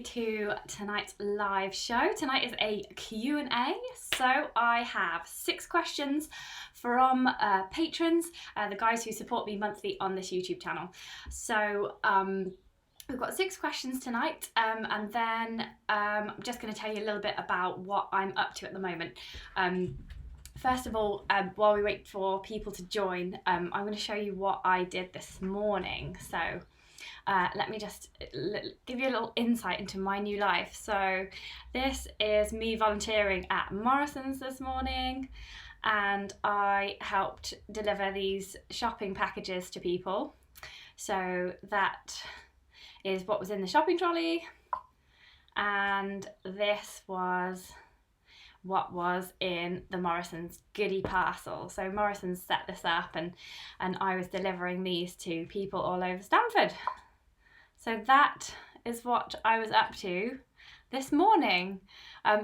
To tonight's live show. Tonight is a Q&A, so I have 6 questions from patrons, the guys who support me monthly on this YouTube channel. So we've got 6 questions tonight, and then I'm just going to tell you a little bit about what I'm up to at the moment. First of all, while we wait for people to join, I'm going to show you what I did this morning. So let me just give you a little insight into my new life. So this is me volunteering at Morrison's this morning, and I helped deliver these shopping packages to people. So that is what was in the shopping trolley, and this was what was in the Morrison's goodie parcel. So Morrison's set this up, and I was delivering these to people all over Stamford. So that is what I was up to this morning.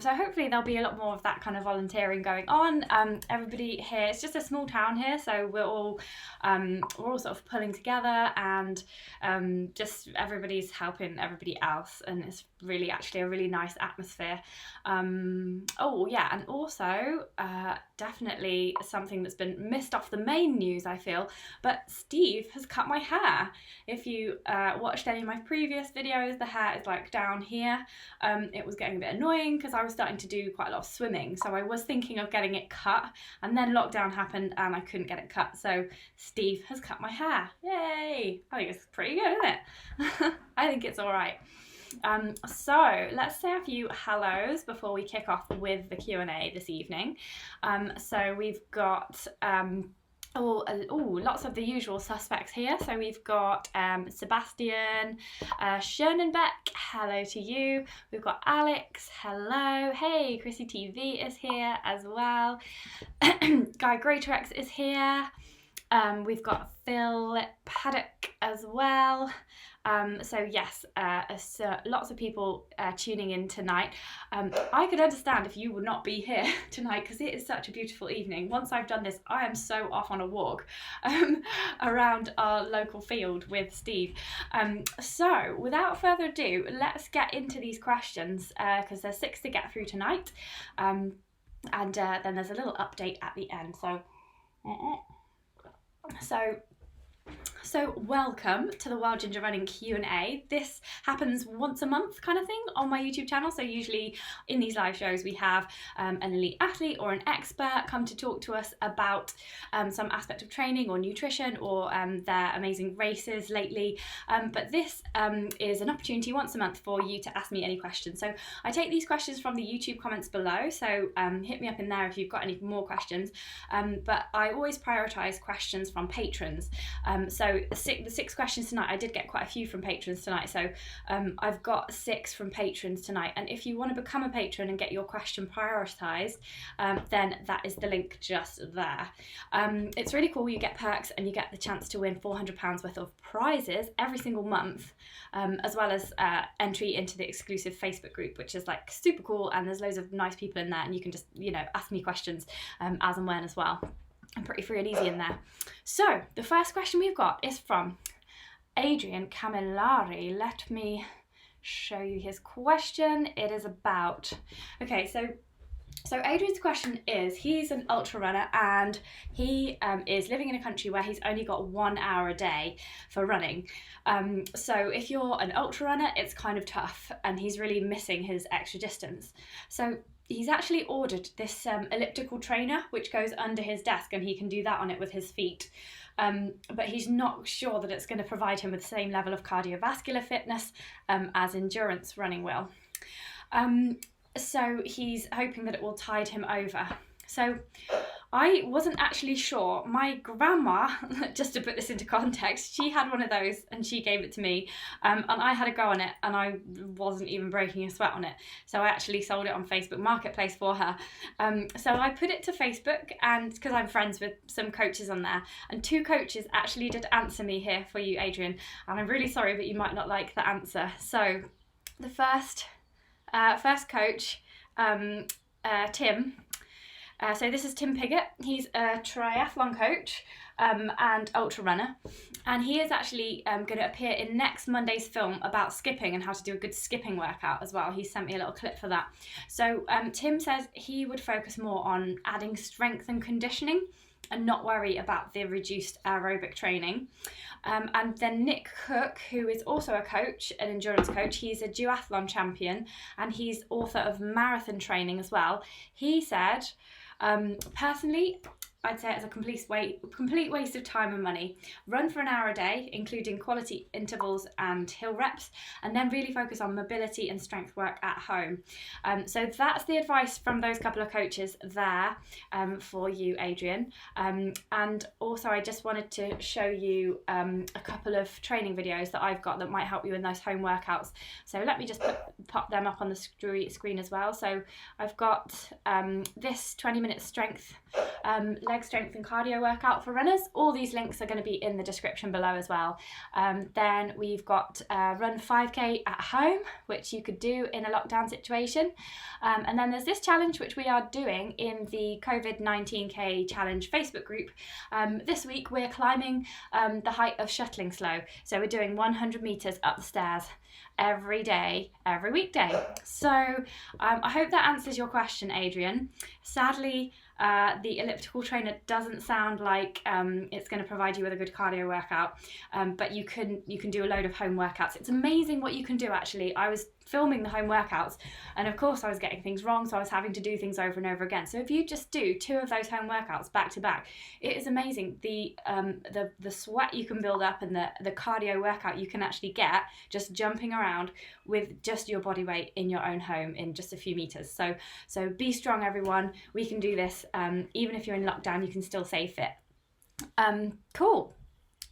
So hopefully there'll be a lot more of that kind of volunteering going on. Everybody here, it's just a small town here, so we're all sort of pulling together, and just everybody's helping everybody else, and it's really actually a really nice atmosphere. Oh yeah, and also definitely something that's been missed off the main news, I feel, but Steve has cut my hair. If you watched any of my previous videos, the hair is like down here. It was getting a bit annoying because I was starting to do quite a lot of swimming, so I was thinking of getting it cut, and then lockdown happened and I couldn't get it cut, so Steve has cut my hair. Yay! I think it's pretty good, isn't it? I think it's all right. So let's say a few hellos before we kick off with the Q&A this evening. So we've got lots of the usual suspects here. So we've got Sebastian, Schönenbeck, hello to you. We've got Alex, hello. Hey, Chrissy TV is here as well. Guy Greatrex is here. We've got Phil Paddock as well. So yes, lots of people tuning in tonight. I could understand if you would not be here tonight because it is such a beautiful evening. Once I've done this, I am so off on a walk around our local field with Steve. So without further ado, let's get into these questions because there's 6 to get through tonight. And then there's a little update at the end. So welcome to the Wild Ginger Running Q&A. This happens once a month kind of thing on my YouTube channel. So usually in these live shows we have an elite athlete or an expert come to talk to us about some aspect of training or nutrition or their amazing races lately. But this is an opportunity once a month for you to ask me any questions. So I take these questions from the YouTube comments below. So hit me up in there if you've got any more questions. But I always prioritise questions from patrons. So the 6 questions tonight, I did get quite a few from patrons tonight, so I've got 6 from patrons tonight, and if you want to become a patron and get your question prioritised, then that is the link just there. It's really cool. You get perks and you get the chance to win £400 worth of prizes every single month, as well as entry into the exclusive Facebook group, which is like super cool, and there's loads of nice people in there, and you can just, you know, ask me questions as and when as well. I'm pretty free and easy in there. So the first question we've got is from Adrian Camillari. Let me show you his question. It is about, okay, so Adrian's question is, he's an ultra runner and he is living in a country where he's only got 1 hour a day for running. So if you're an ultra runner, it's kind of tough, and he's really missing his extra distance. So he's actually ordered this elliptical trainer which goes under his desk, and he can do that on it with his feet. But he's not sure that it's going to provide him with the same level of cardiovascular fitness as endurance running will. So he's hoping that it will tide him over. So I wasn't actually sure. My grandma, just to put this into context, she had one of those and she gave it to me, and I had a go on it, and I wasn't even breaking a sweat on it. So I actually sold it on Facebook Marketplace for her. So I put it to Facebook, and because I'm friends with some coaches on there, and 2 coaches actually did answer me here for you, Adrian, and I'm really sorry, but you might not like the answer. So the first coach, Tim, So this is Tim Piggott. He's a triathlon coach and ultra runner, and he is actually going to appear in next Monday's film about skipping and how to do a good skipping workout as well. He sent me a little clip for that. So Tim says he would focus more on adding strength and conditioning and not worry about the reduced aerobic training. And then Nick Cook, who is also a coach, an endurance coach, he's a duathlon champion and he's author of marathon training as well. He said, personally, I'd say it's a complete waste of time and money. Run for an hour a day, including quality intervals and hill reps, and then really focus on mobility and strength work at home. So that's the advice from those couple of coaches there for you, Adrian. And also I just wanted to show you a couple of training videos that I've got that might help you in those home workouts. So let me just pop them up on the screen as well. So I've got this 20-minute strength leg strength and cardio workout for runners. All these links are going to be in the description below as well. Then we've got run 5k at home, which you could do in a lockdown situation. And then there's this challenge which we are doing in the COVID-19 challenge Facebook group. This week we're climbing the height of shuttling slow. So we're doing 100 meters up the stairs every day, every weekday. So I hope that answers your question, Adrian. Sadly, the elliptical trainer doesn't sound like it's going to provide you with a good cardio workout, but you can do a load of home workouts. It's amazing what you can do, actually. I was filming the home workouts and of course I was getting things wrong, so I was having to do things over and over again. So if you just do 2 of those home workouts back to back, it is amazing the sweat you can build up and the cardio workout you can actually get just jumping around with just your body weight in your own home in just a few meters. So be strong, everyone. We can do this. Even if you're in lockdown, you can still stay fit. Cool.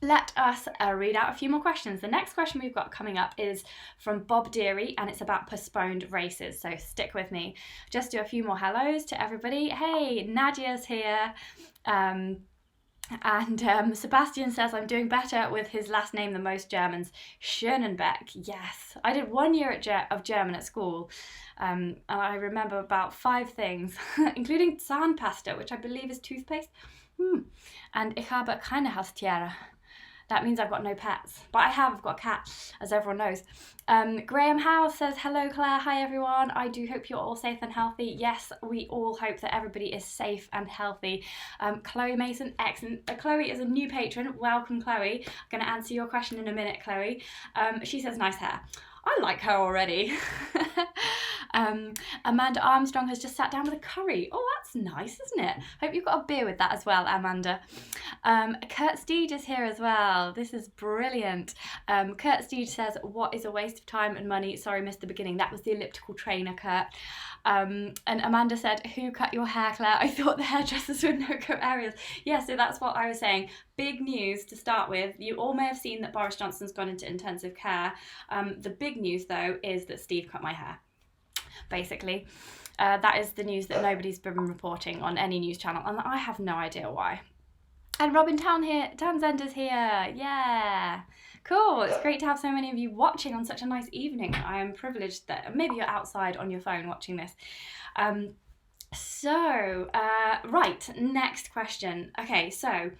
Let us read out a few more questions. The next question we've got coming up is from Bob Deary, and it's about postponed races. So stick with me. Just do a few more hellos to everybody. Hey, Nadia's here. And Sebastian says, I'm doing better with his last name than most Germans. Schönenbeck, yes. I did 1 year of German at school. And I remember about 5 things, including Zahnpasta, which I believe is toothpaste. And ich habe keine Haustiere. That means I've got no pets, but I've got a cat, as everyone knows. Graham Howe says, hello Claire, hi everyone. I do hope you're all safe and healthy. Yes, we all hope that everybody is safe and healthy. Chloe Mason, excellent. Chloe is a new patron. Welcome, Chloe. I'm going to answer your question in a minute, Chloe. She says, nice hair. I like her already. Amanda Armstrong has just sat down with a curry. Oh, that's nice, isn't it? Hope you've got a beer with that as well, Amanda. Kurt Steed is here as well. This is brilliant. Kurt Steed says, what is a waste of time and money? Sorry, missed the beginning. That was the elliptical trainer, Kurt. And Amanda said, who cut your hair, Claire? I thought the hairdressers were no-go areas. Yeah, so that's what I was saying. Big news to start with. You all may have seen that Boris Johnson's gone into intensive care. The big news, though, is that Steve cut my hair, basically. That is the news that nobody's been reporting on any news channel, and I have no idea why. And Robin Townsend is here. Yeah. Cool. It's great to have so many of you watching on such a nice evening. I am privileged that maybe you're outside on your phone watching this. Right, next question. Okay, so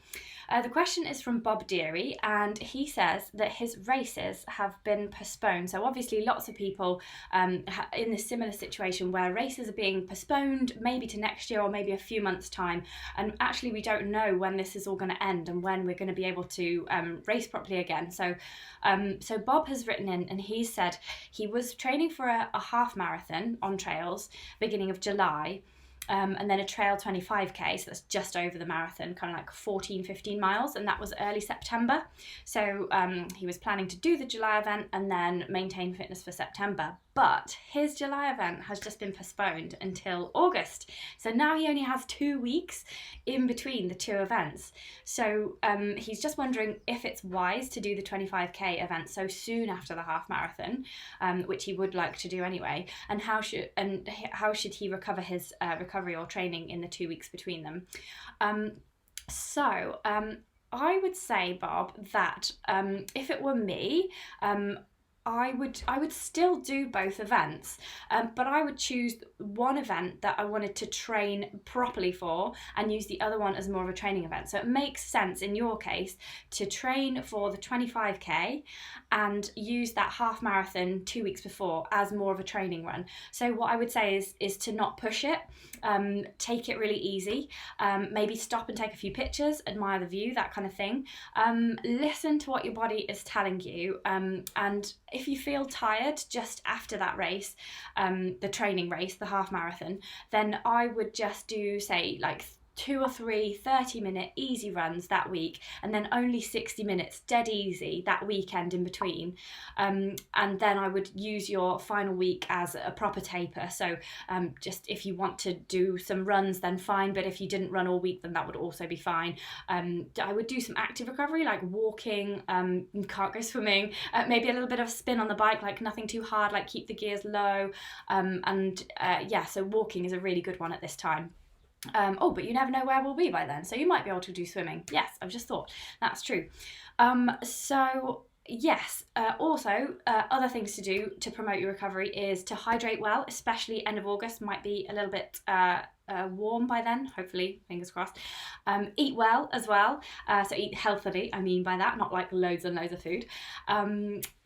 the question is from Bob Deary, and he says that his races have been postponed. So obviously lots of people in this similar situation where races are being postponed maybe to next year or maybe a few months' time. And actually we don't know when this is all going to end and when we're going to be able to race properly again. So Bob has written in and he said he was training for a half marathon on trails beginning of July. And then a trail 25k, so that's just over the marathon, kind of like 15 miles, and that was early September. So he was planning to do the July event and then maintain fitness for September, but his July event has just been postponed until August. So now he only has 2 weeks in between the 2 events. So he's just wondering if it's wise to do the 25k event so soon after the half marathon, which he would like to do anyway, and how should he recover his recovery or training in the 2 weeks between them. I would say, Bob, that if it were me, I would still do both events, but I would choose one event that I wanted to train properly for and use the other one as more of a training event. So it makes sense in your case to train for the 25k and use that half marathon 2 weeks before as more of a training run. So what I would say is to not push it, take it really easy, maybe stop and take a few pictures, admire the view, that kind of thing. Listen to what your body is telling you, and if you feel tired just after that race, the training race, the half marathon, then I would just do, say, like 2 or 3 30-minute easy runs that week, and then only 60 minutes dead easy that weekend in between, and then I would use your final week as a proper taper. So just if you want to do some runs, then fine, but if you didn't run all week, then that would also be fine. I would do some active recovery, like walking, can't go swimming, maybe a little bit of spin on the bike, like nothing too hard, like keep the gears low, so walking is a really good one at this time. But you never know where we'll be by then, so you might be able to do swimming. Yes, I've just thought that's true. Also, other things to do to promote your recovery is to hydrate well, especially end of August, might be a little bit warm by then, hopefully, fingers crossed. Eat well as well, so eat healthily, I mean by that, not like loads and loads of food.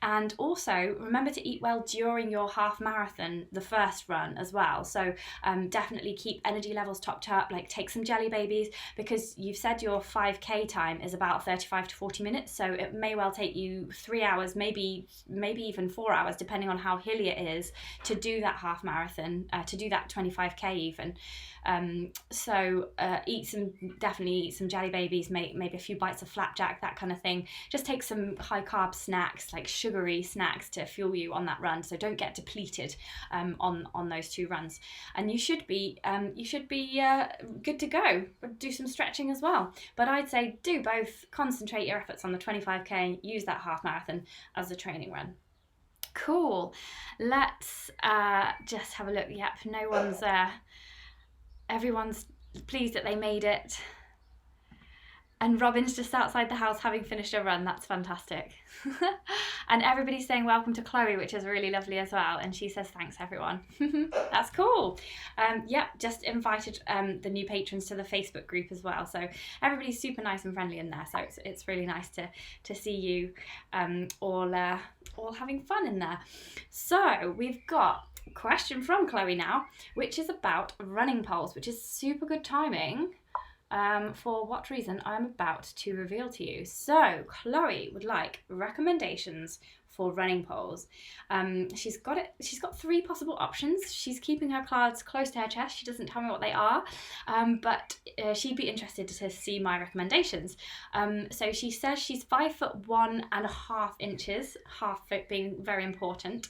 And also remember to eat well during your half marathon, the first run as well. So definitely keep energy levels topped up, like take some jelly babies, because you've said your 5k time is about 35 to 40 minutes, so it may well take you 3 hours, maybe even 4 hours, depending on how hilly it is, to do that half marathon, to do that 25k even. Definitely eat some jelly babies, maybe a few bites of flapjack, that kind of thing. Just take some high carb snacks, like sugary snacks, to fuel you on that run, so don't get depleted on those 2 runs. And you should be good to go. Do some stretching as well, but I'd say do both. Concentrate your efforts on the 25k, use that half marathon as a training run. Cool. Let's just have a look. Yep, no one's everyone's pleased that they made it. And Robin's just outside the house having finished a run. That's fantastic. And everybody's saying welcome to Chloe, which is really lovely as well. And she says thanks, everyone. That's cool. Just invited the new patrons to the Facebook group as well. So everybody's super nice and friendly in there. So it's really nice to see you all having fun in there. So we've got a question from Chloe now, which is about running poles, which is super good timing. For what reason I'm about to reveal to you. So Chloe would like recommendations for running poles. She's got 3 possible options. She's keeping her cards close to her chest. She doesn't tell me what they are, but she'd be interested to see my recommendations. So she says she's 5'1.5" half foot being very important,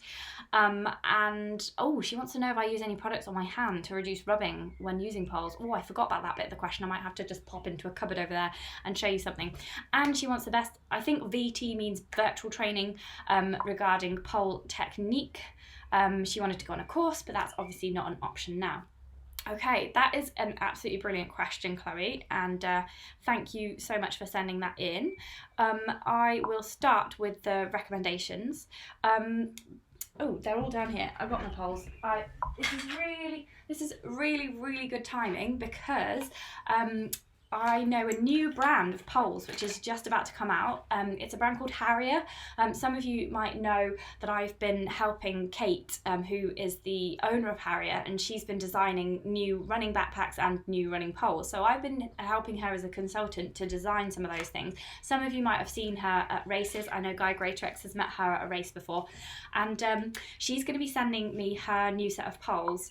and she wants to know if I use any products on my hand to reduce rubbing when using poles. I forgot about that bit of the question. I might have to just pop into a cupboard over there and show you something. And she wants the best, I think VT means virtual training, regarding pole technique. She wanted to go on a course, but that's obviously not an option now. Okay, that is an absolutely brilliant question, Chloe, and thank you so much for sending that in. I will start with the recommendations. They're all down here. I've got my poles. This is really good timing, because I know a new brand of poles which is just about to come out. It's a brand called Harrier. Some of you might know that I've been helping Kate, who is the owner of Harrier, and she's been designing new running backpacks and new running poles. So I've been helping her as a consultant to design some of those things. Some of you might have seen her at races. I know Guy Greatrex has met her at a race before, and she's going to be sending me her new set of poles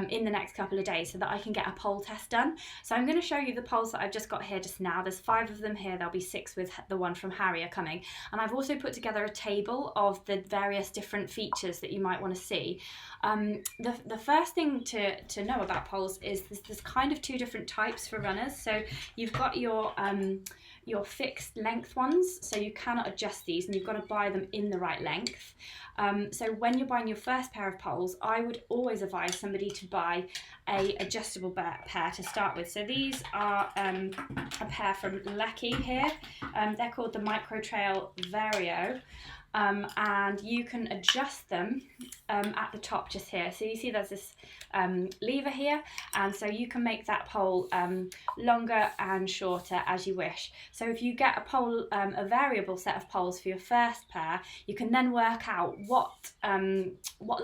in the next couple of days so that I can get a pole test done. So I'm going to show you the poles that I've just got here just now. There's 5 of them here. There'll be 6 with the one from Harrier coming. And I've also put together a table of the various different features that you might want to see. The first thing to know about poles is there's kind of 2 different types for runners. So you've got your fixed length ones, so you cannot adjust these, and you've got to buy them in the right length. So when you're buying your first pair of poles, I would always advise somebody to buy a adjustable pair to start with. So these are a pair from Lecky here. They're called the Micro Trail Vario. and you can adjust them at the top just here. So you see there's this lever here, and so you can make that pole longer and shorter as you wish. So if you get a pole, a variable set of poles for your first pair, you can then work out what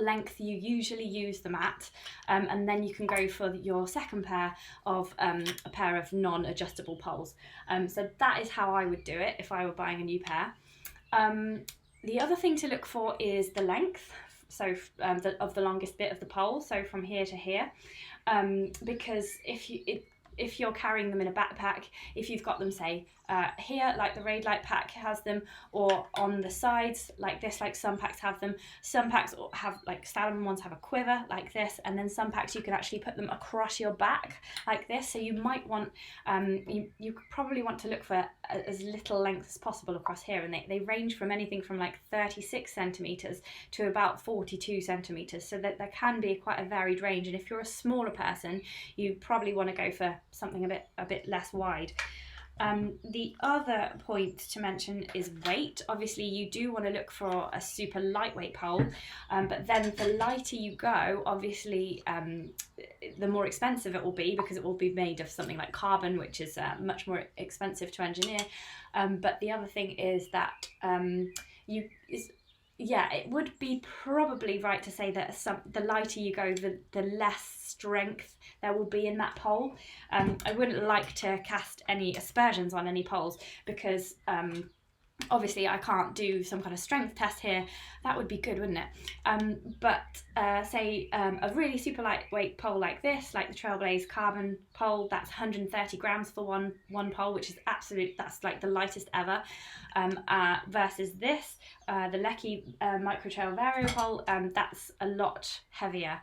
length you usually use them at, and then you can go for your second pair of a pair of non-adjustable poles. So that is how I would do it if I were buying a new pair. The other thing to look for is the length, so of the longest bit of the pole, so from here to here, because if you're carrying them in a backpack, if you've got them, say, here, like the Raid Light pack has them, or on the sides, like this, like some packs have them. Some packs have, like Stallion ones have a quiver, like this, and then some packs you can actually put them across your back, like this. So you might want, you probably want to look for as little length as possible across here, and they range from anything from like 36 centimetres to about 42 centimetres, so that there can be quite a varied range. And if you're a smaller person, you probably want to go for something a bit less wide. The other point to mention is weight. Obviously you do want to look for a super lightweight pole, but then the lighter you go, obviously the more expensive it will be, because it will be made of something like carbon, which is much more expensive to engineer. But the other thing is that it would be probably right to say that the lighter you go, the less strength there will be in that pole. I wouldn't like to cast any aspersions on any poles, because obviously I can't do some kind of strength test here. That would be good, wouldn't it? But say a really super lightweight pole like this, like the Trailblaze carbon pole, that's 130 grams for one pole, which is that's like the lightest ever. Versus this, the Lecky Micro Trail Vario pole, that's a lot heavier,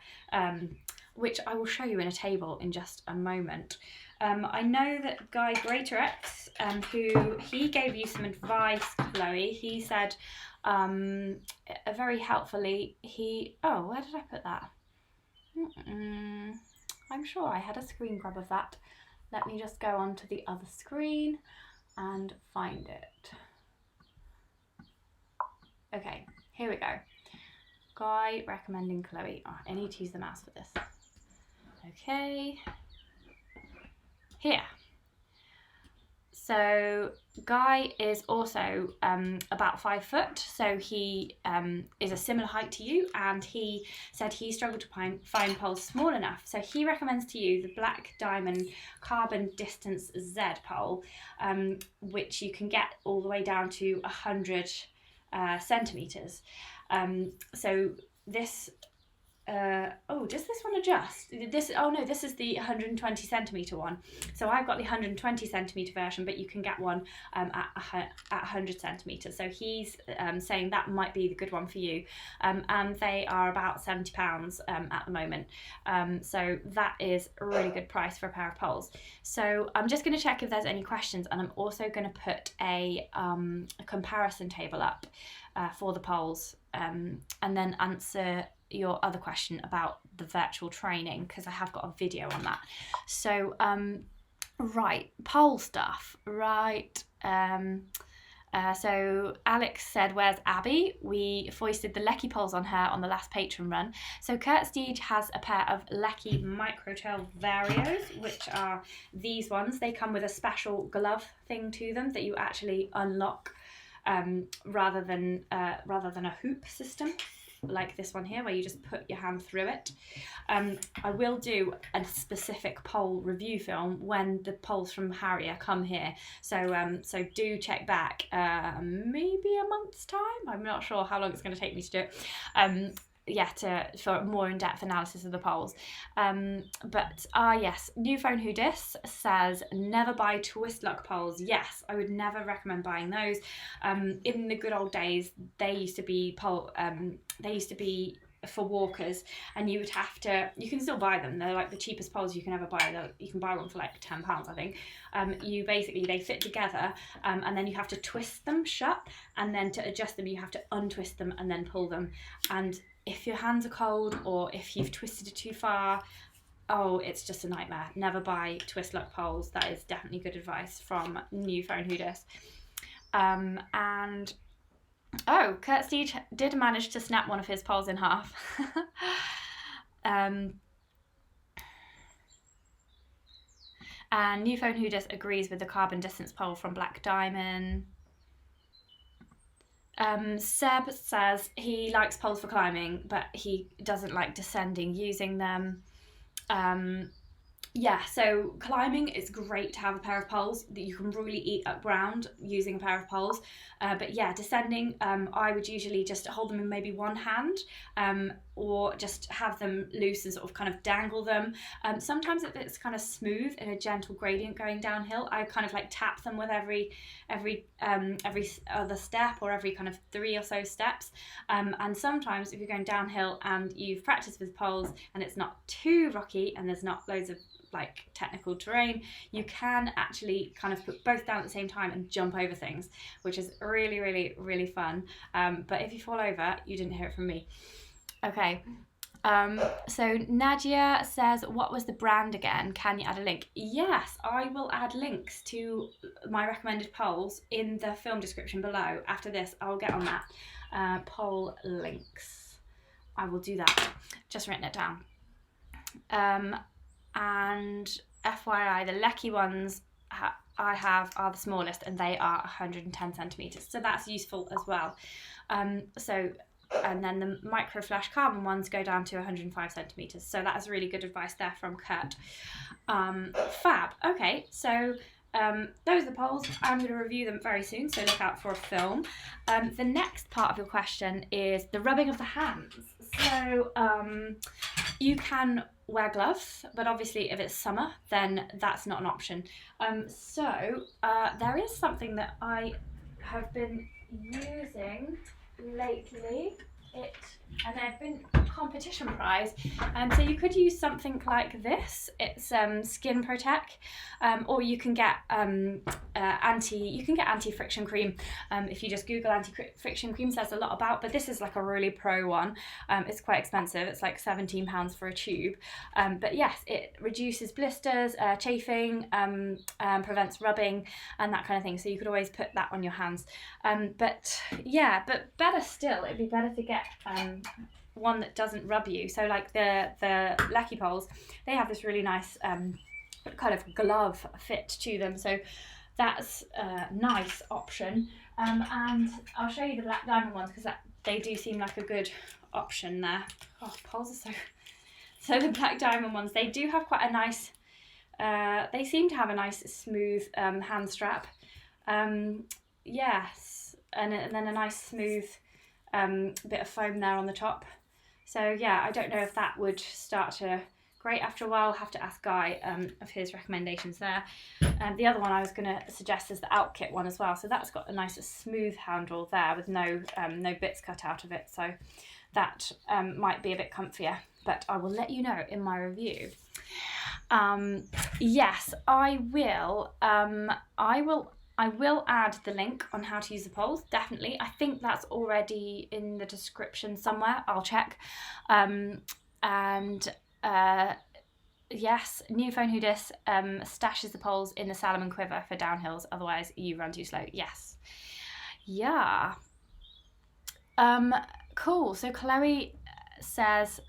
which I will show you in a table in just a moment. I know that Guy Greatorex, who he gave you some advice, Chloe, he said very helpfully, where did I put that? I'm sure I had a screen grab of that. Let me just go on to the other screen and find it. Okay, here we go. Guy recommending Chloe. Oh, I need to use the mouse for this. Okay. Here. So Guy is also about 5 foot, so he is a similar height to you, and he said he struggled to find poles small enough, so he recommends to you the Black Diamond Carbon Distance Z pole, which you can get all the way down to 100 centimetres. So this does this one adjust? This is the 120 centimetre one. So I've got the 120 centimetre version, but you can get one at 100 centimetres. So he's saying that might be the good one for you. And they are about £70 at the moment. So that is a really good price for a pair of poles. So I'm just going to check if there's any questions, and I'm also going to put a comparison table up for the poles, and then answer your other question about the virtual training, because I have got a video on that. So right, pole stuff, right. So Alex said, where's Abby? We foisted the Lecky poles on her on the last patron run. So Kurt Steege has a pair of Lecky Micro Trail Varios, which are these ones. They come with a special glove thing to them that you actually unlock, rather than a hoop system like this one here, where you just put your hand through it. I will do a specific pole review film when the poles from Harrier come here, so do check back maybe a month's time. I'm not sure how long it's going to take me to do it. For more in-depth analysis of the poles. But yes, New Phone Who Dis says, never buy twist lock poles. Yes, I would never recommend buying those. In the good old days, they used to be for walkers, and you would have to, you can still buy them, they're like the cheapest poles you can ever buy. You can buy one for like £10, I think. They fit together, and then you have to twist them shut, and then to adjust them you have to untwist them and then pull them. And if your hands are cold, or if you've twisted it too far, it's just a nightmare. Never buy twist lock poles. That is definitely good advice from New Phone Who Dis. And Oh, Kurt Steed did manage to snap one of his poles in half. And New Phone Who Dis agrees with the carbon distance pole from Black Diamond. Seb says he likes poles for climbing, but he doesn't like descending using them. Yeah, so climbing, it's great to have a pair of poles that you can really eat up ground using a pair of poles. But yeah, descending, I would usually just hold them in maybe one hand, or just have them loose and sort of kind of dangle them. Sometimes if it's kind of smooth and a gentle gradient going downhill, I kind of like tap them with every other step, or every kind of 3 or so steps. And sometimes if you're going downhill and you've practiced with poles and it's not too rocky and there's not loads of like technical terrain, you can actually kind of put both down at the same time and jump over things, which is really, really, really fun. But if you fall over, you didn't hear it from me. Okay. So Nadia says, what was the brand again? Can you add a link? Yes, I will add links to my recommended poles in the film description below. After this, I'll get on that. Pole links. I will do that. Just written it down. And FYI, the Lecky ones I have are the smallest, and they are 110 centimetres. So that's useful as well. And then the micro flash carbon ones go down to 105 centimetres. So that is really good advice there from Kurt. Fab. Okay, so those are the poles. I'm going to review them very soon, so look out for a film. The next part of your question is the rubbing of the hands. So you can wear gloves, but obviously if it's summer, then that's not an option. There is something that I have been using lately. And they've been competition prize. So you could use something like this. It's Skin Protect, or you can get anti-friction cream. If you just Google anti-friction creams, there's a lot about. But this is like a really pro one. It's quite expensive. It's like £17 for a tube. But yes, it reduces blisters, chafing, prevents rubbing, and that kind of thing. So you could always put that on your hands. But better still, it'd be better to get one that doesn't rub you. So like the Lecky poles, they have this really nice kind of glove fit to them. So that's a nice option. And I'll show you the Black Diamond ones because they do seem like a good option there. Oh, poles are so the Black Diamond ones, they do have quite a nice, they seem to have a nice smooth hand strap. Yes, and then a nice smooth bit of foam there on the top. So yeah, I don't know if that would start to grate after a while. I'll have to ask Guy of his recommendations there. The other one I was going to suggest is the Outkit one as well. So that's got a nice smooth handle there with no bits cut out of it. So that might be a bit comfier, but I will let you know in my review. Yes, I will add the link on how to use the poles, definitely. I think that's already in the description somewhere. I'll check. Yes, New Phone Who Dis stashes the poles in the Salomon quiver for downhills, otherwise you run too slow. Yes. Yeah. Cool. So Chloe says,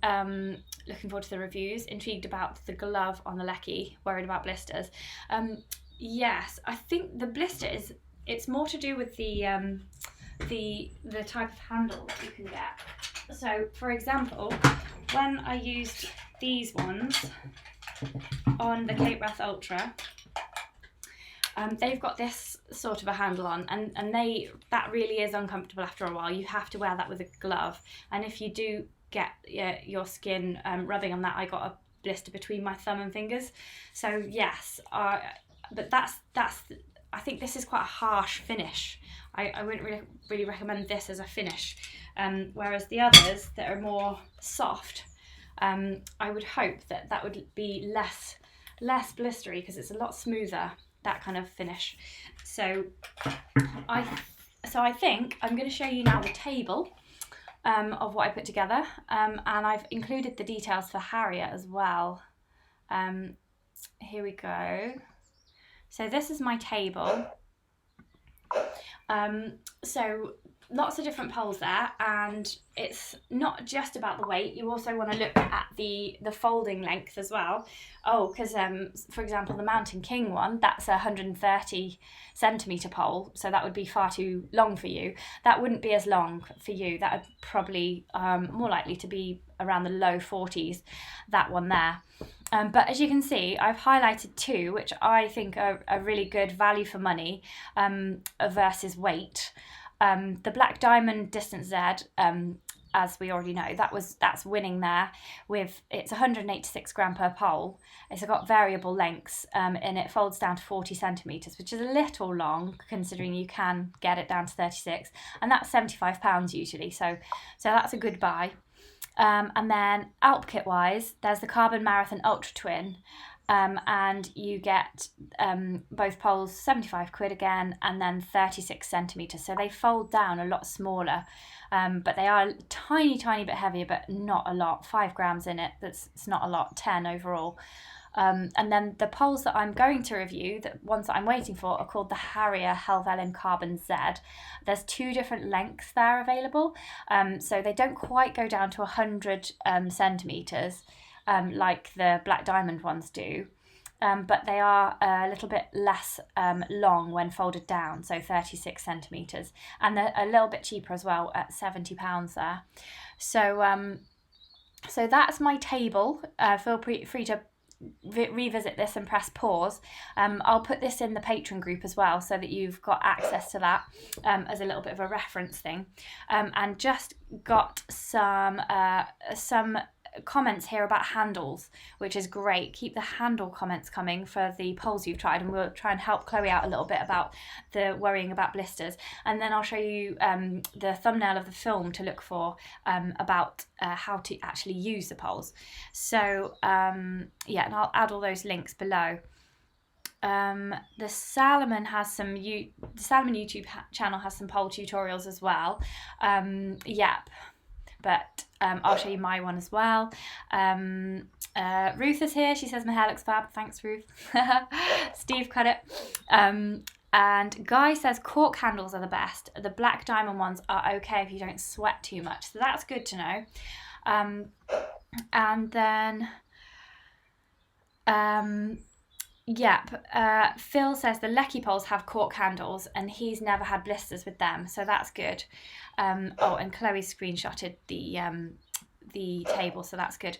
looking forward to the reviews, intrigued about the glove on the Lecky, worried about blisters. Yes, I think the blister it's more to do with the type of handle that you can get. So, for example, when I used these ones on the Cape Wrath Ultra, they've got this sort of a handle on, and that really is uncomfortable after a while. You have to wear that with a glove, and if you do get your skin rubbing on that, I got a blister between my thumb and fingers. So yes, but that's I think this is quite a harsh finish. I wouldn't really recommend this as a finish. Whereas the others that are more soft, I would hope that would be less blistery because it's a lot smoother, that kind of finish. So I think I'm going to show you now the table of what I put together, and I've included the details for Harriet as well. Here we go. So this is my table. So lots of different poles there, and it's not just about the weight. You also want to look at the folding length as well. Oh, because for example, the Mountain King one, that's a 130 centimetre pole, so that would be far too long for you. That wouldn't be as long for you. That would probably more likely to be around the low 40s, that one there. But as you can see, I've highlighted two, which I think are a really good value for money versus weight. The Black Diamond Distance Z, as we already know, that's winning there. It's 186 gram per pole. It's got variable lengths, and it folds down to 40 centimetres, which is a little long considering you can get it down to 36, and that's £75 usually. So that's a good buy. And then Alp kit wise, there's the Carbon Marathon Ultra Twin. And you get both poles £75 again, and then 36 centimetres. So they fold down a lot smaller, but they are a tiny bit heavier, but not a lot. 5 grams in it, it's not a lot, 10 overall. And then the poles that I'm going to review, the ones that I'm waiting for, are called the Harrier Helvellyn Carbon Z. There's 2 different lengths there available, so they don't quite go down to 100 centimetres. Like the Black Diamond ones do, but they are a little bit less long when folded down, so 36 centimetres, and they're a little bit cheaper as well at £70 there. So that's my table. Feel free to revisit this and press pause. I'll put this in the patron group as well, so that you've got access to that as a little bit of a reference thing. And just got some comments here about handles, which is great. Keep the handle comments coming for the poles you've tried, and we'll try and help Chloe out a little bit about the worrying about blisters. And then I'll show you the thumbnail of the film to look for about how to actually use the poles. So yeah, and I'll add all those links below. The Salomon YouTube channel has some pole tutorials as well. Yep. But I'll show you my one as well. Ruth is here. She says my hair looks fab. Thanks, Ruth. Steve cut it. And Guy says cork handles are the best. The Black Diamond ones are okay if you don't sweat too much. So that's good to know. And then... Phil says the Lecky poles have cork handles and he's never had blisters with them, so that's good. And Chloe screenshotted the table, so that's good.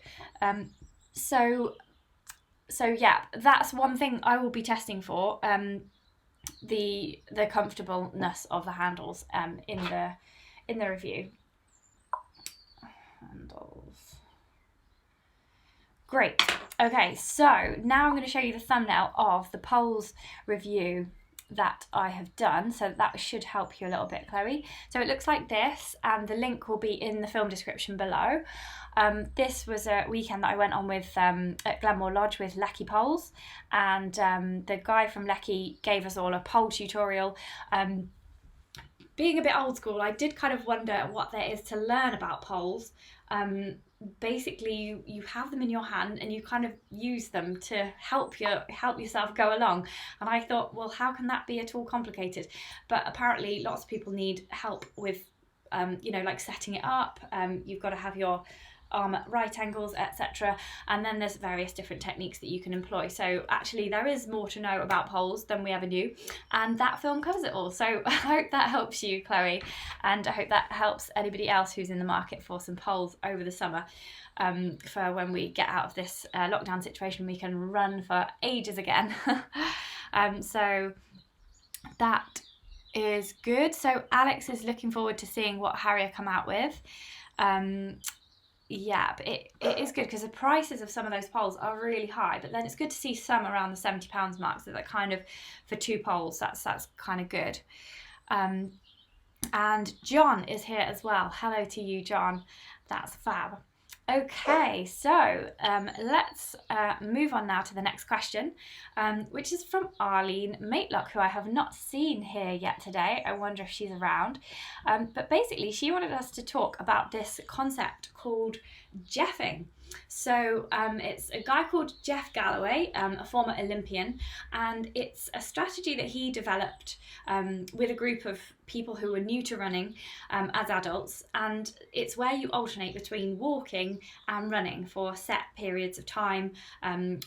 So yeah, that's one thing I will be testing for, the comfortableness of the handles in the review. Handles. Great. Okay, so now I'm going to show you the thumbnail of the poles review that I have done, so that should help you a little bit, Chloe. So it looks like this, and the link will be in the film description below. This was a weekend that I went on with at Glenmore Lodge with Lecky poles, and the guy from Lecky gave us all a pole tutorial. Being a bit old school, I did kind of wonder what there is to learn about poles. Basically you have them in your hand and you kind of use them to help yourself go along, and I thought, well, how can that be at all complicated? But apparently lots of people need help with like setting it up. You've got to have your arm at right angles, etc., and then there's various different techniques that you can employ. So actually there is more to know about poles than we ever knew, and that film covers it all. So I hope that helps you, Chloe, and I hope that helps anybody else who's in the market for some poles over the summer, for when we get out of this lockdown situation, we can run for ages again. So that is good. So Alex is looking forward to seeing what Harrier come out with. Yeah, but it is good because the prices of some of those poles are really high, but then it's good to see some around the £70 mark, so that kind of, for 2 poles, that's kind of good. And John is here as well. Hello to you, John. That's fab. Okay, so let's move on now to the next question, which is from Arlene Matelock, who I have not seen here yet today. I wonder if she's around. But basically, she wanted us to talk about this concept called jeffing. So it's a guy called Jeff Galloway, a former Olympian, and it's a strategy that he developed with a group of people who are new to running as adults, and it's where you alternate between walking and running for set periods of time,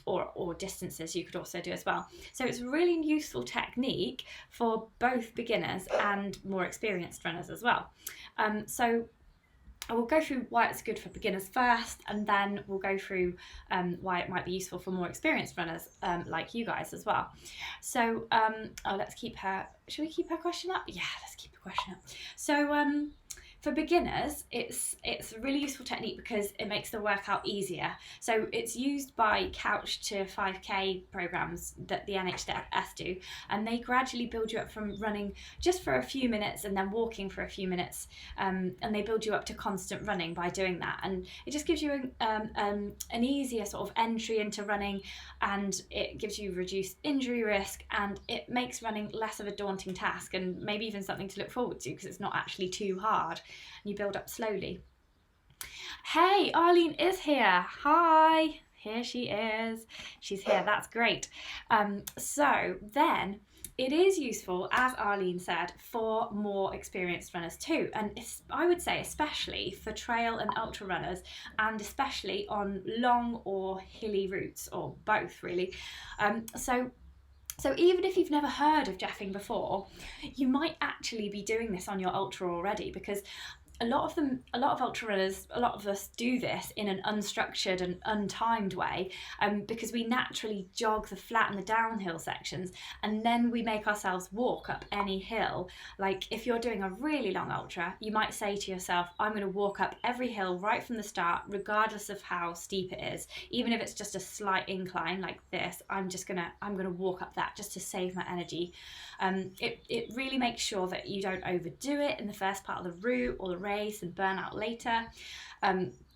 or distances you could also do as well. So it's a really useful technique for both beginners and more experienced runners as well. So I will go through why it's good for beginners first, and then we'll go through why it might be useful for more experienced runners like you guys as well. So, let's keep her. Should we keep her question up? Yeah, let's keep the question up. So, for beginners, it's a really useful technique because it makes the workout easier. So it's used by couch to 5K programs that the NHS do, and they gradually build you up from running just for a few minutes and then walking for a few minutes, and they build you up to constant running by doing that. And it just gives you an easier sort of entry into running, and it gives you reduced injury risk, and it makes running less of a daunting task and maybe even something to look forward to because it's not actually too hard. You build up slowly. Hey, Arlene is here. Hi, here she is. She's here. That's great. So then it is useful, as Arlene said, for more experienced runners too. And I would say especially for trail and ultra runners, and especially on long or hilly routes, or both really. So even if you've never heard of jeffing before, you might actually be doing this on your ultra already, because a lot of ultra runners, a lot of us do this in an unstructured and untimed way, because we naturally jog the flat and the downhill sections, and then we make ourselves walk up any hill. Like if you're doing a really long ultra, you might say to yourself, I'm going to walk up every hill right from the start, regardless of how steep it is. Even if it's just a slight incline like this, I'm going to walk up that just to save my energy. It really makes sure that you don't overdo it in the first part of the route or the race and burn out later.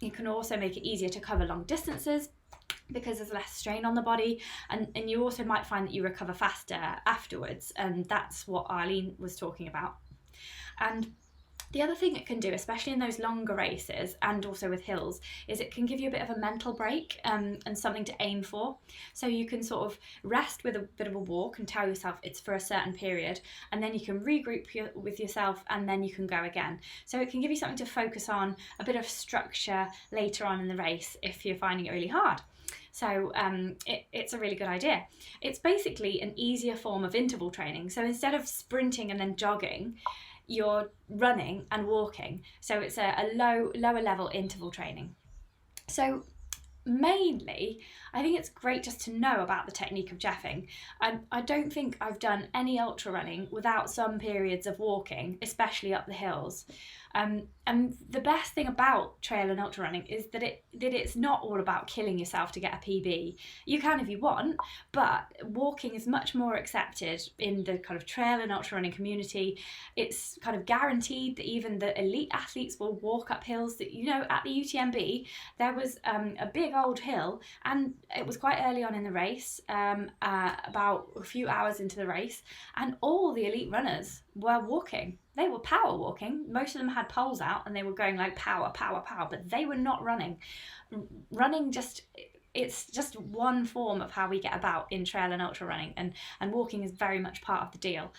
You can also make it easier to cover long distances because there's less strain on the body, and you also might find that you recover faster afterwards, and that's what Arlene was talking about. And the other thing it can do, especially in those longer races and also with hills, is it can give you a bit of a mental break, and something to aim for. So you can sort of rest with a bit of a walk and tell yourself it's for a certain period, and then you can regroup with yourself, and then you can go again. So it can give you something to focus on, a bit of structure later on in the race if you're finding it really hard. So it's a really good idea. It's basically an easier form of interval training. So instead of sprinting and then jogging, you're running and walking. So it's a lower level interval training. So mainly, I think it's great just to know about the technique of jeffing. I don't think I've done any ultra running without some periods of walking, especially up the hills. And the best thing about trail and ultra running is that it's not all about killing yourself to get a PB. You can if you want, but walking is much more accepted in the kind of trail and ultra running community. It's kind of guaranteed that even the elite athletes will walk up hills. That, you know, at the UTMB there was a big old hill, and it was quite early on in the race, about a few hours into the race, and all the elite runners were walking. They were power walking. Most of them had poles out and they were going like power, power, power, but they were not running. Running it's just one form of how we get about in trail and ultra running, and walking is very much part of the deal.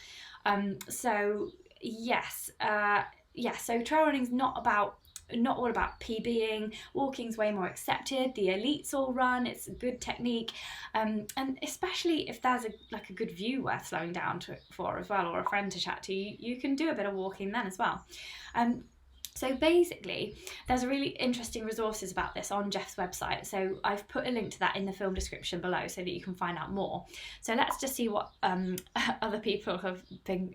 So trail running is not all about PBing. Walking's way more accepted. The elites all run. It's a good technique, and especially if there's a good view worth slowing down for as well, or a friend to chat to, you can do a bit of walking then as well. So basically, there's really interesting resources about this on Jeff's website. So I've put a link to that in the film description below so that you can find out more. So let's just see what other people have been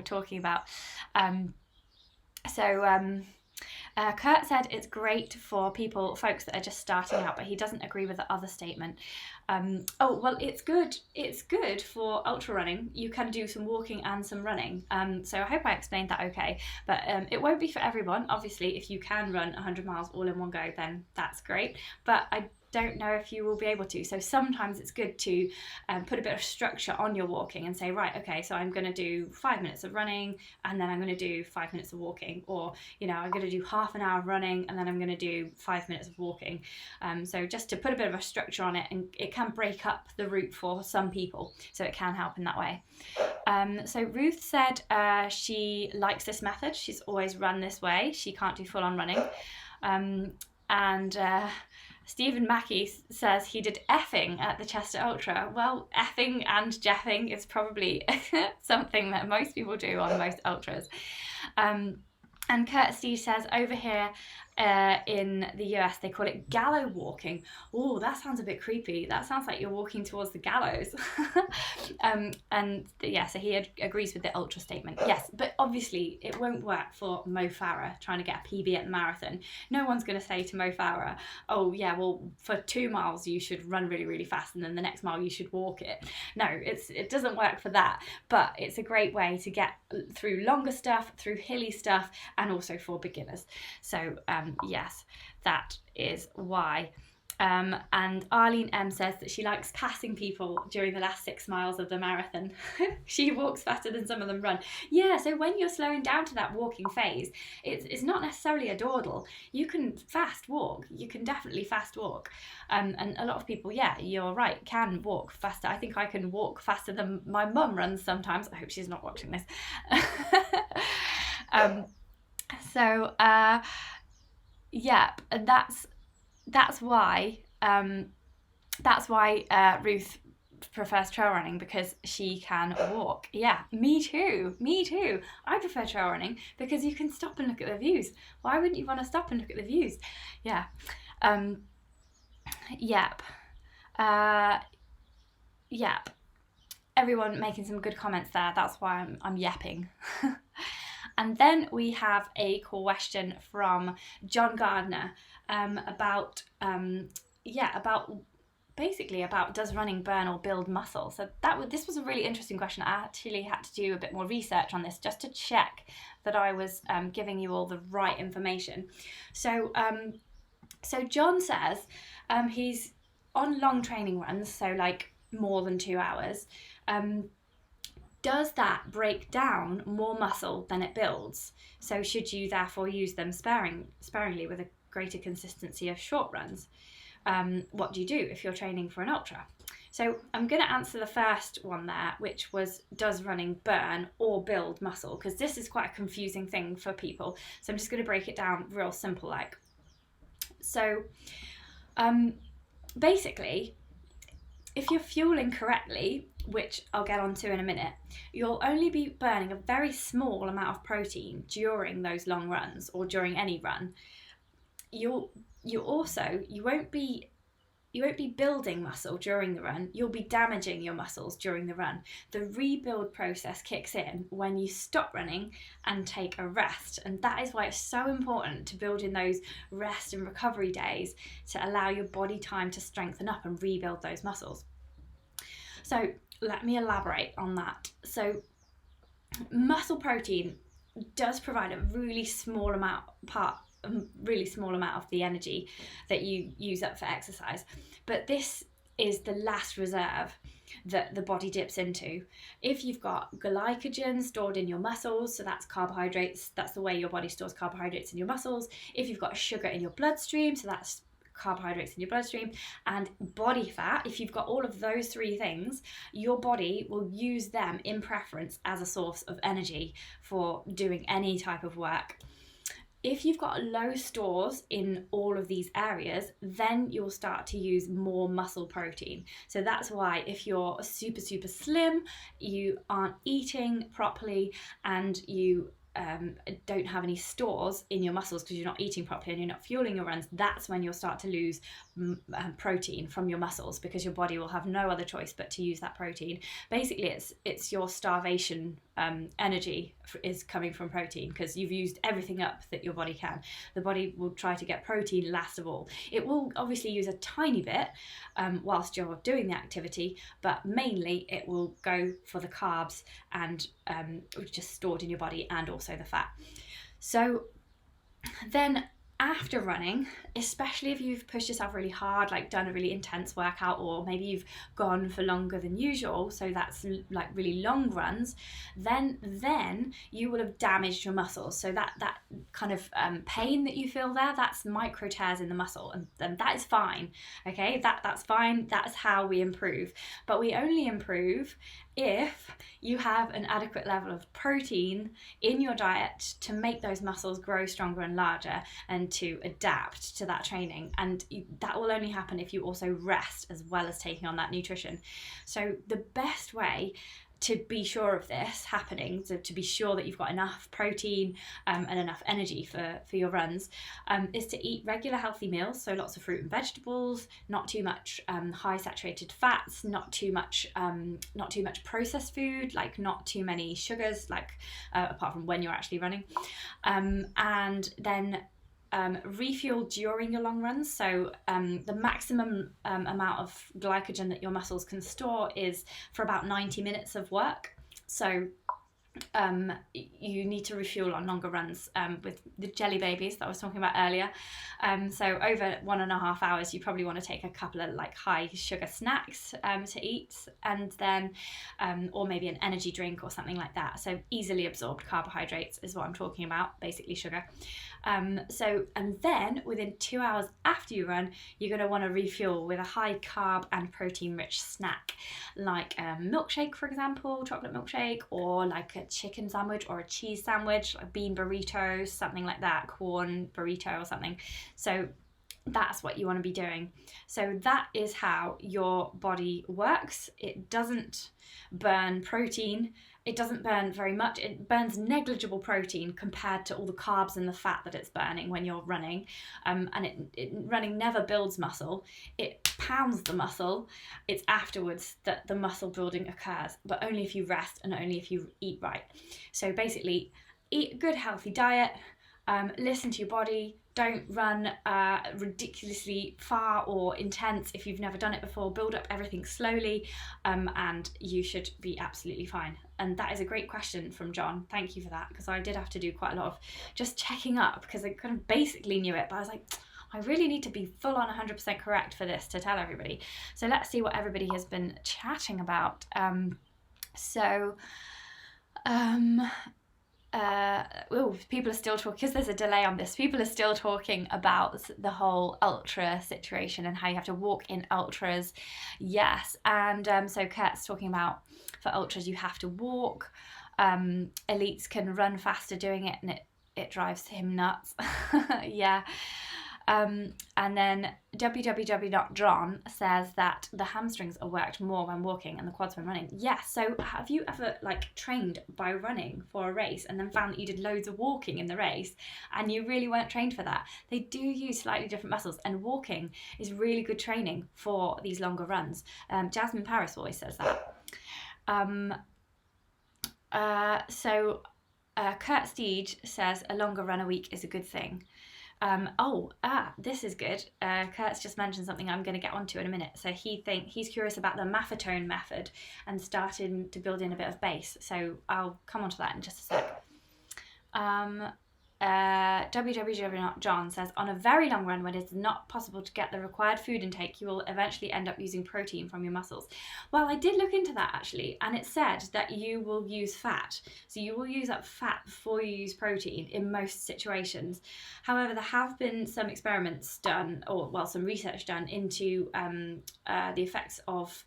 talking about. Kurt said it's great for folks that are just starting out, but he doesn't agree with the other statement. It's good. It's good for ultra running. You can do some walking and some running. So I hope I explained that okay. But it won't be for everyone. Obviously, if you can run 100 miles all in one go, then that's great. But I don't know if you will be able to. So sometimes it's good to put a bit of structure on your walking and say, right, okay, so I'm going to do 5 minutes of running and then I'm going to do 5 minutes of walking, or, you know, I'm going to do half an hour of running and then I'm going to do 5 minutes of walking. So just to put a bit of a structure on it, and it can break up the route for some people, so it can help in that way. So Ruth said she likes this method. She's always run this way. She can't do full-on running. And Stephen Mackey says he did effing at the Chester Ultra. Well, effing and jeffing is probably something that most people do on most ultras. And Kurt Steve says over here in the US they call it gallow walking. Oh, that sounds a bit creepy. That sounds like you're walking towards the gallows. So he agrees with the ultra statement. Yes, but obviously it won't work for Mo Farah trying to get a PB at the marathon. No one's going to say to Mo Farah, oh yeah, well for 2 miles you should run really, really fast and then the next mile you should walk it. No, it doesn't work for that, but it's a great way to get through longer stuff, through hilly stuff, and also for beginners. So yes, that is why. And Arlene M says that she likes passing people during the last 6 miles of the marathon. She walks faster than some of them run. Yeah, so when you're slowing down to that walking phase, it's not necessarily a dawdle. You can fast walk. You can definitely fast walk. And a lot of people, yeah, you're right, can walk faster. I think I can walk faster than my mum runs sometimes. I hope she's not watching this. Yeah, and that's why Ruth prefers trail running, because she can walk. Yeah, me too. I prefer trail running because you can stop and look at the views. Why wouldn't you want to stop and look at the views? Yeah. Yep. Everyone making some good comments there. That's why I'm yapping. And then we have a question from John Gardner about does running burn or build muscle? So this was a really interesting question. I actually had to do a bit more research on this just to check that I was giving you all the right information. So John says he's on long training runs, so like more than 2 hours. Does that break down more muscle than it builds? So should you therefore use them sparingly with a greater consistency of short runs? What do you do if you're training for an ultra? So I'm going to answer the first one there, which was, does running burn or build muscle? Because this is quite a confusing thing for people. So I'm just going to break it down real simple like. So basically, if you're fueling correctly, which I'll get onto in a minute, you'll only be burning a very small amount of protein during those long runs or during any run. You won't be building muscle during the run. You'll be damaging your muscles during the run. The rebuild process kicks in when you stop running and take a rest, and that is why it's so important to build in those rest and recovery days to allow your body time to strengthen up and rebuild those muscles. So let me elaborate on that. So muscle protein does provide a really small amount of the energy that you use up for exercise, but this is the last reserve that the body dips into. If you've got glycogen stored in your muscles, so that's carbohydrates, that's the way your body stores carbohydrates in your muscles. If you've got sugar in your bloodstream, so that's carbohydrates in your bloodstream, and body fat, if you've got all of those three things, your body will use them in preference as a source of energy for doing any type of work. If you've got low stores in all of these areas, then you'll start to use more muscle protein. So that's why if you're super, super slim, you aren't eating properly, and you don't have any stores in your muscles because you're not eating properly and you're not fueling your runs, that's when you'll start to lose protein from your muscles, because your body will have no other choice but to use that protein. Basically, it's your starvation energy is coming from protein, because you've used everything up that your body can. The body will try to get protein last of all. It will obviously use a tiny bit whilst you're doing the activity, but mainly it will go for the carbs and just stored in your body, and also the fat. So then after running, especially if you've pushed yourself really hard, like done a really intense workout, or maybe you've gone for longer than usual, so that's like really long runs, then you will have damaged your muscles. So that kind of pain that you feel there, that's micro tears in the muscle, and that is fine. Okay, that's fine. That's how we improve. But we only improve if you have an adequate level of protein in your diet to make those muscles grow stronger and larger, and to adapt to that training. And that will only happen if you also rest as well as taking on that nutrition. So the best way to be sure of this happening, so to be sure that you've got enough protein and enough energy for your runs, is to eat regular healthy meals. So lots of fruit and vegetables, not too much high saturated fats, not too much processed food, like not too many sugars, like apart from when you're actually running, and then refuel during your long runs. So the maximum amount of glycogen that your muscles can store is for about 90 minutes of work. So you need to refuel on longer runs with the jelly babies that I was talking about earlier. So over 1.5 hours, you probably want to take a couple of like high sugar snacks to eat, and then or maybe an energy drink or something like that. So easily absorbed carbohydrates is what I'm talking about, basically sugar. And then within 2 hours after you run, you're going to want to refuel with a high carb and protein rich snack, like a milkshake, for example, chocolate milkshake, or like a chicken sandwich or a cheese sandwich, like bean burritos, something like that, corn burrito or something. So that's what you want to be doing. So that is how your body works. It doesn't burn protein. It doesn't burn very much. It burns negligible protein compared to all the carbs and the fat that it's burning when you're running. And running never builds muscle. It pounds the muscle. It's afterwards that the muscle building occurs, but only if you rest and only if you eat right. So basically, eat a good healthy diet, listen to your body. Don't run ridiculously far or intense if you've never done it before. Build up everything slowly, and you should be absolutely fine. And that is a great question from John. Thank you for that, because I did have to do quite a lot of just checking up, because I kind of basically knew it, but I was like, I really need to be full on 100% correct for this to tell everybody. So let's see what everybody has been chatting about. People are still talking, because there's a delay on this, people are still talking about the whole ultra situation and how you have to walk in ultras. Yes, and so Kurt's talking about for ultras you have to walk. Elites can run faster doing it, and it drives him nuts. Yeah. And then www.john says that the hamstrings are worked more when walking and the quads when running. Yes, so have you ever trained by running for a race and then found that you did loads of walking in the race and you really weren't trained for that? They do use slightly different muscles, and walking is really good training for these longer runs. Jasmine Paris always says that. Kurt Steege says a longer run a week is a good thing. This is good. Kurt's just mentioned something I'm going to get onto in a minute. So he's curious about the Maffetone method and starting to build in a bit of base. So I'll come onto that in just a sec. John says, on a very long run when it's not possible to get the required food intake, you will eventually end up using protein from your muscles. Well, I did look into that actually, and it said that you will use fat. So you will use up fat before you use protein in most situations. However, there have been some experiments done, some research done into the effects of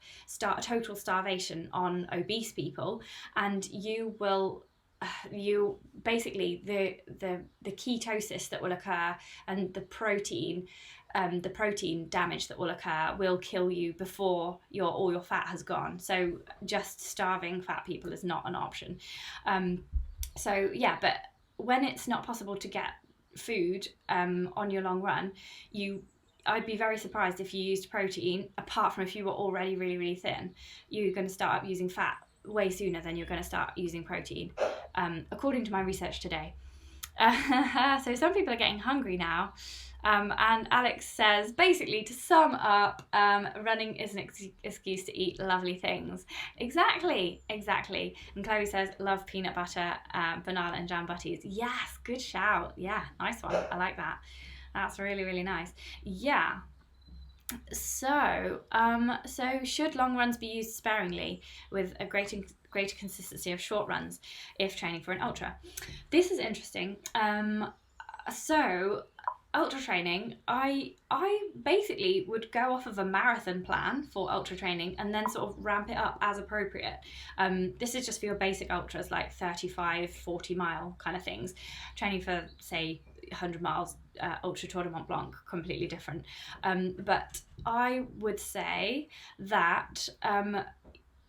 total starvation on obese people, and you basically the ketosis that will occur and the protein damage that will occur will kill you before all your fat has gone. So just starving fat people is not an option. But when it's not possible to get food on your long run, I'd be very surprised if you used protein, apart from if you were already really, really thin. You're going to start using fat way sooner than you're going to start using protein, according to my research today. So some people are getting hungry now, and Alex says, basically, to sum up, running is an excuse to eat lovely things. Exactly. And Chloe says, love peanut butter, banana and jam butties. Yes, good shout. Yeah, nice one. I like that. That's really, really nice. Yeah. So, should long runs be used sparingly with a greater consistency of short runs if training for an ultra? This is interesting. So ultra training, I basically would go off of a marathon plan for ultra training and then sort of ramp it up as appropriate. This is just for your basic ultras, like 35, 40 mile kind of things. Training for, say, 100 miles, Ultra Tour de Mont Blanc, completely different. But I would say that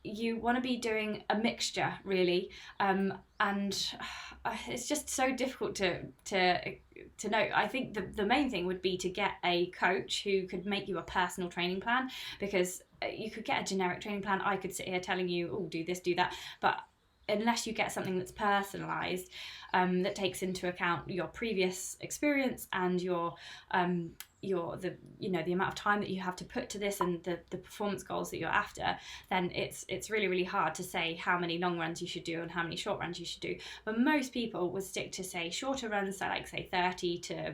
you want to be doing a mixture, really, and it's just so difficult to know. I think the main thing would be to get a coach who could make you a personal training plan, because you could get a generic training plan. I could sit here telling you, oh, do this, do that, but unless you get something that's personalised, that takes into account your previous experience and the amount of time that you have to put to this and the performance goals that you're after, then it's really, really hard to say how many long runs you should do and how many short runs you should do. But most people would stick to, say, shorter runs, so like, say, 30 to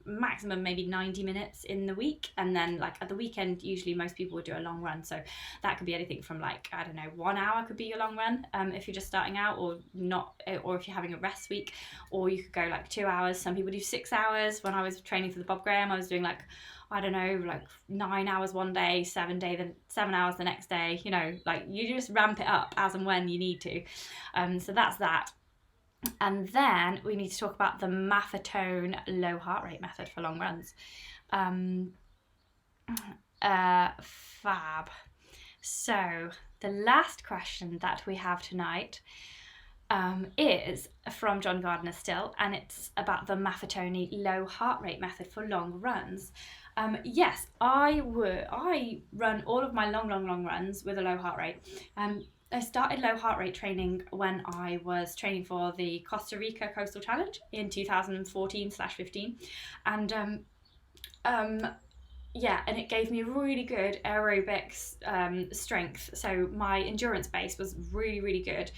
maximum maybe 90 minutes in the week, and then like at the weekend usually most people would do a long run. So that could be anything from, like, I don't know, 1 hour could be your long run if you're just starting out, or not, or if you're having a rest week, or you could go like 2 hours. Some people do 6 hours. When I was training for the Bob Graham, I was doing like, I don't know, like 9 hours one day, 7 hours the next day. You know, like, you just ramp it up as and when you need to. So that's that. And then we need to talk about the Maffetone low heart rate method for long runs. Fab. So the last question that we have tonight is from John Gardner still, and it's about the Maffetone low heart rate method for long runs. Yes, I run all of my long runs with a low heart rate. I started low heart rate training when I was training for the Costa Rica Coastal Challenge in 2014/15, and yeah, and it gave me really good aerobics strength. So my endurance base was really, really good.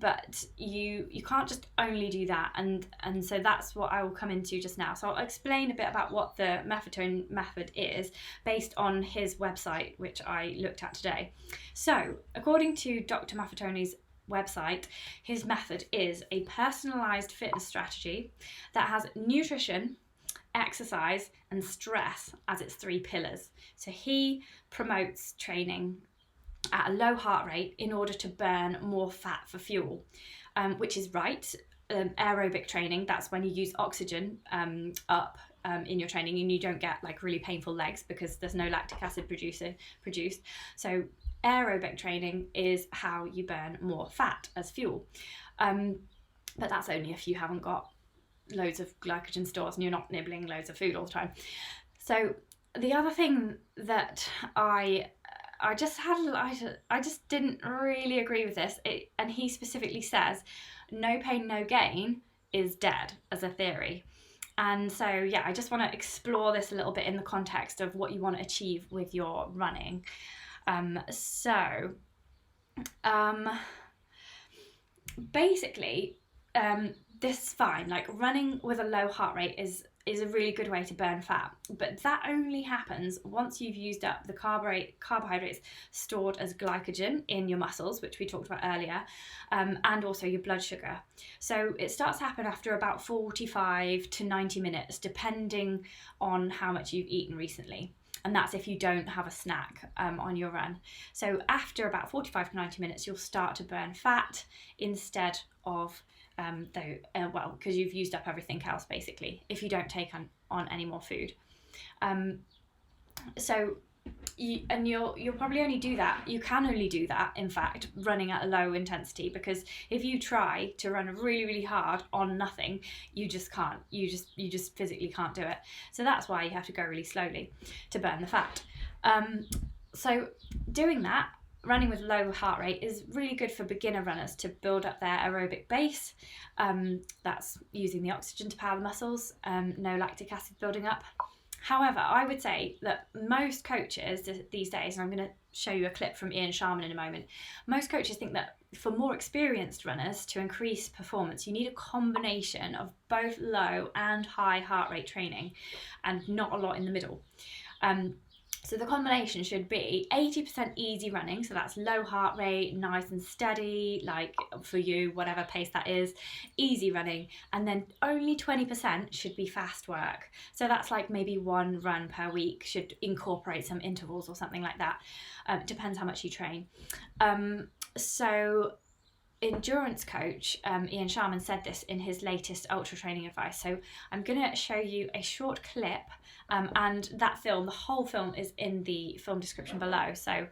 But you can't just only do that, and so that's what I will come into just now. So I'll explain a bit about what the Maffetone method is based on his website, which I looked at today. So according to Dr. Maffetone's website, his method is a personalised fitness strategy that has nutrition, exercise and stress as its 3 pillars. So he promotes training at a low heart rate in order to burn more fat for fuel, which is right. Aerobic training, that's when you use oxygen up in your training, and you don't get like really painful legs because there's no lactic acid produced. So aerobic training is how you burn more fat as fuel, but that's only if you haven't got loads of glycogen stores and you're not nibbling loads of food all the time. So the other thing that I just didn't really agree with this, and he specifically says no pain no gain is dead as a theory. And so yeah, I just want to explore this a little bit in the context of what you want to achieve with your running. Basically, this is fine. Like, running with a low heart rate is a really good way to burn fat, but that only happens once you've used up the carbohydrates stored as glycogen in your muscles, which we talked about earlier, and also your blood sugar. So it starts to happen after about 45 to 90 minutes, depending on how much you've eaten recently. And that's if you don't have a snack on your run. So after about 45 to 90 minutes, you'll start to burn fat instead of because you've used up everything else, basically, if you don't take on any more food. You'll probably only do that. You can only do that, in fact, running at a low intensity, because if you try to run really, really hard on nothing, you just can't. You just physically can't do it. So that's why you have to go really slowly to burn the fat. So doing that, running with low heart rate, is really good for beginner runners to build up their aerobic base. That's using the oxygen to power the muscles, no lactic acid building up. However, I would say that most coaches these days, and I'm going to show you a clip from Ian Sharman in a moment, most coaches think that for more experienced runners to increase performance, you need a combination of both low and high heart rate training and not a lot in the middle. So the combination should be 80% easy running, so that's low heart rate, nice and steady, like for you, whatever pace that is, easy running, and then only 20% should be fast work. So that's like maybe 1 run per week, should incorporate some intervals or something like that. Depends how much you train. So endurance coach Ian Sharman said this in his latest ultra training advice. So I'm going to show you a short clip, and that film, the whole film, is in the film description below. So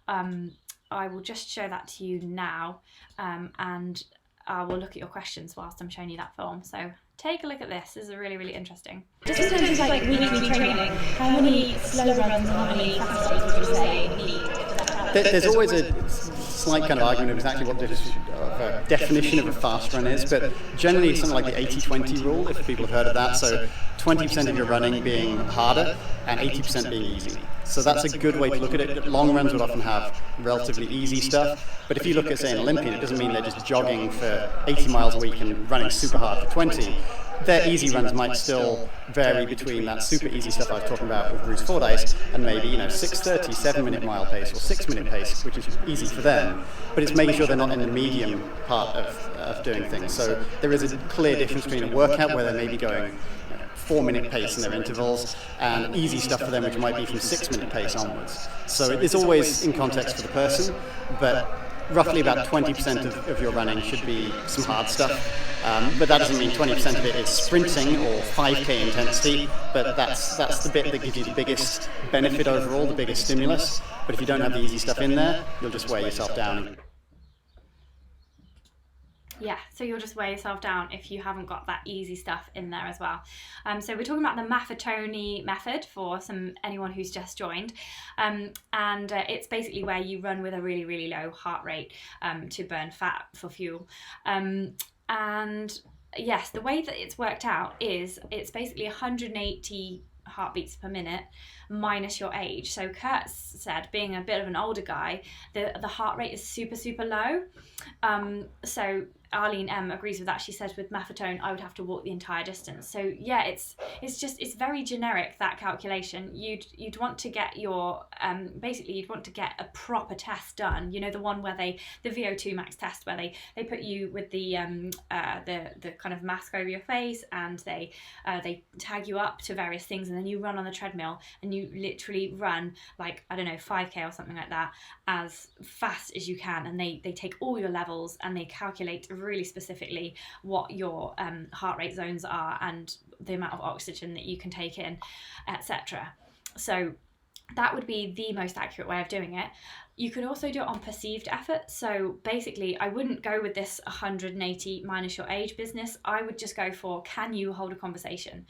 I will just show that to you now, and I will look at your questions whilst I'm showing you that film. So take a look at this. This is really, really interesting. Just in terms of like weekly training, how many slow runs and how many fast runs would you say you need? There's always a slight kind of argument of exactly what the definition of a fast run is, but generally something like the 80-20 rule, if people have heard of that. So 20% of your running being harder and 80% being easy. So that's a good way to look at it. Long runs would often have relatively easy stuff, but if you look at, say, an Olympian, it doesn't mean they're just jogging for 80 miles a week and running super hard for 20. Their easy runs might still vary between that super easy stuff I was talking about with Bruce Fordyce and maybe 6:30, 7-minute mile pace or 6-minute pace, which is easy for them, but it's making sure they're not in the medium part of doing things. So there is a clear difference between a workout where they may be going 4-minute pace in their intervals and easy stuff for them which might be from 6-minute pace onwards. So it's always in context for the person, but roughly about 20% of your running should be some hard stuff. But that doesn't mean 20% of it is sprinting or 5K intensity, but that's the bit that gives you the biggest benefit overall, the biggest stimulus. But if you don't have the easy stuff in there, you'll just wear yourself down. Yeah, so you'll just wear yourself down if you haven't got that easy stuff in there as well. So we're talking about the Maffetone method for anyone who's just joined, and it's basically where you run with a really, really low heart rate to burn fat for fuel. And yes, the way that it's worked out is it's basically 180 heartbeats per minute minus your age. So Kurt said, being a bit of an older guy, the heart rate is super, super low. So Arlene M agrees with that. She says with Maffetone, I would have to walk the entire distance. So yeah, it's very generic, that calculation. You'd want to get your basically you'd want to get a proper test done. You know, the one where the VO2 max test, where they put you with the kind of mask over your face, and they tag you up to various things, and then you run on the treadmill and you literally run like, I don't know, 5K or something like that as fast as you can, and they take all your levels and they calculate really specifically what your heart rate zones are and the amount of oxygen that you can take in, etc. So that would be the most accurate way of doing it. You could also do it on perceived effort. So basically, I wouldn't go with this 180 minus your age business. I would just go for, can you hold a conversation?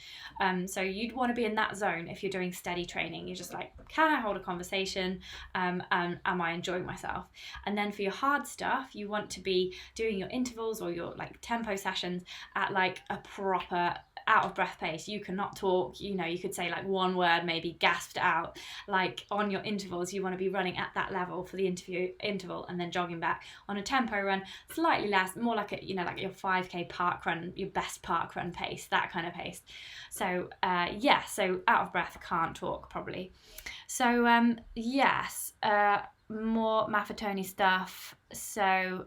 So you'd want to be in that zone if you're doing steady training. You're just like, can I hold a conversation? And am I enjoying myself? And then for your hard stuff, you want to be doing your intervals or your like tempo sessions at like a proper out of breath pace. You cannot talk, you could say like one word, maybe gasped out. Like on your intervals, you want to be running at that level for the interval and then jogging back. On a tempo run, slightly less, more like like your 5K park run, your best park run pace, that kind of pace. So so out of breath, can't talk probably. So yes, more Maffetone stuff. So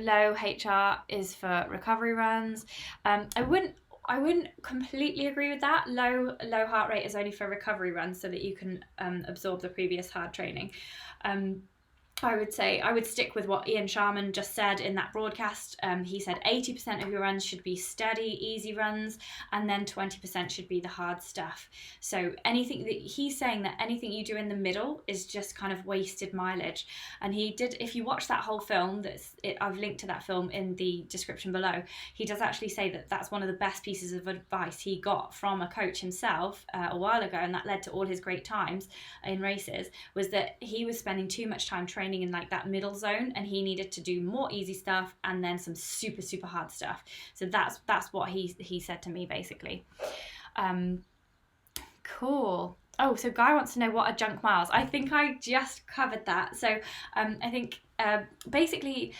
low HR is for recovery runs. I wouldn't completely agree with that. Low heart rate is only for recovery runs so that you can absorb the previous hard training. I would stick with what Ian Sharman just said in that broadcast. He said 80% of your runs should be steady, easy runs, and then 20% should be the hard stuff. So he's saying that anything you do in the middle is just kind of wasted mileage. And if you watch that whole film, I've linked to that film in the description below, he does actually say that that's one of the best pieces of advice he got from a coach himself a while ago, and that led to all his great times in races, was that he was spending too much time training training in like that middle zone, and he needed to do more easy stuff and then some super, super hard stuff. So that's what he said to me, basically. Cool. Oh, so Guy wants to know what are junk miles. I think I just covered that. So I think basically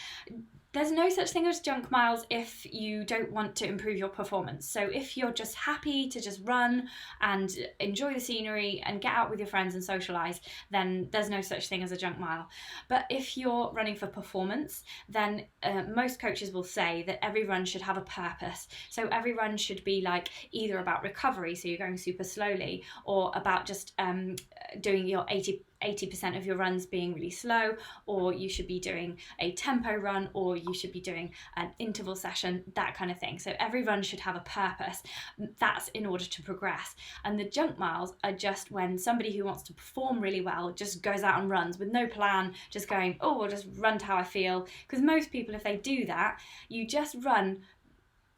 there's no such thing as junk miles if you don't want to improve your performance. So if you're just happy to just run and enjoy the scenery and get out with your friends and socialise, then there's no such thing as a junk mile. But if you're running for performance, then most coaches will say that every run should have a purpose. So every run should be like either about recovery, so you're going super slowly, or about just doing your 80% of your runs being really slow, or you should be doing a tempo run, or you should be doing an interval session, that kind of thing. So every run should have a purpose. That's in order to progress. And the junk miles are just when somebody who wants to perform really well just goes out and runs with no plan, just going, oh, I'll just run to how I feel. Because most people, if they do that, you just run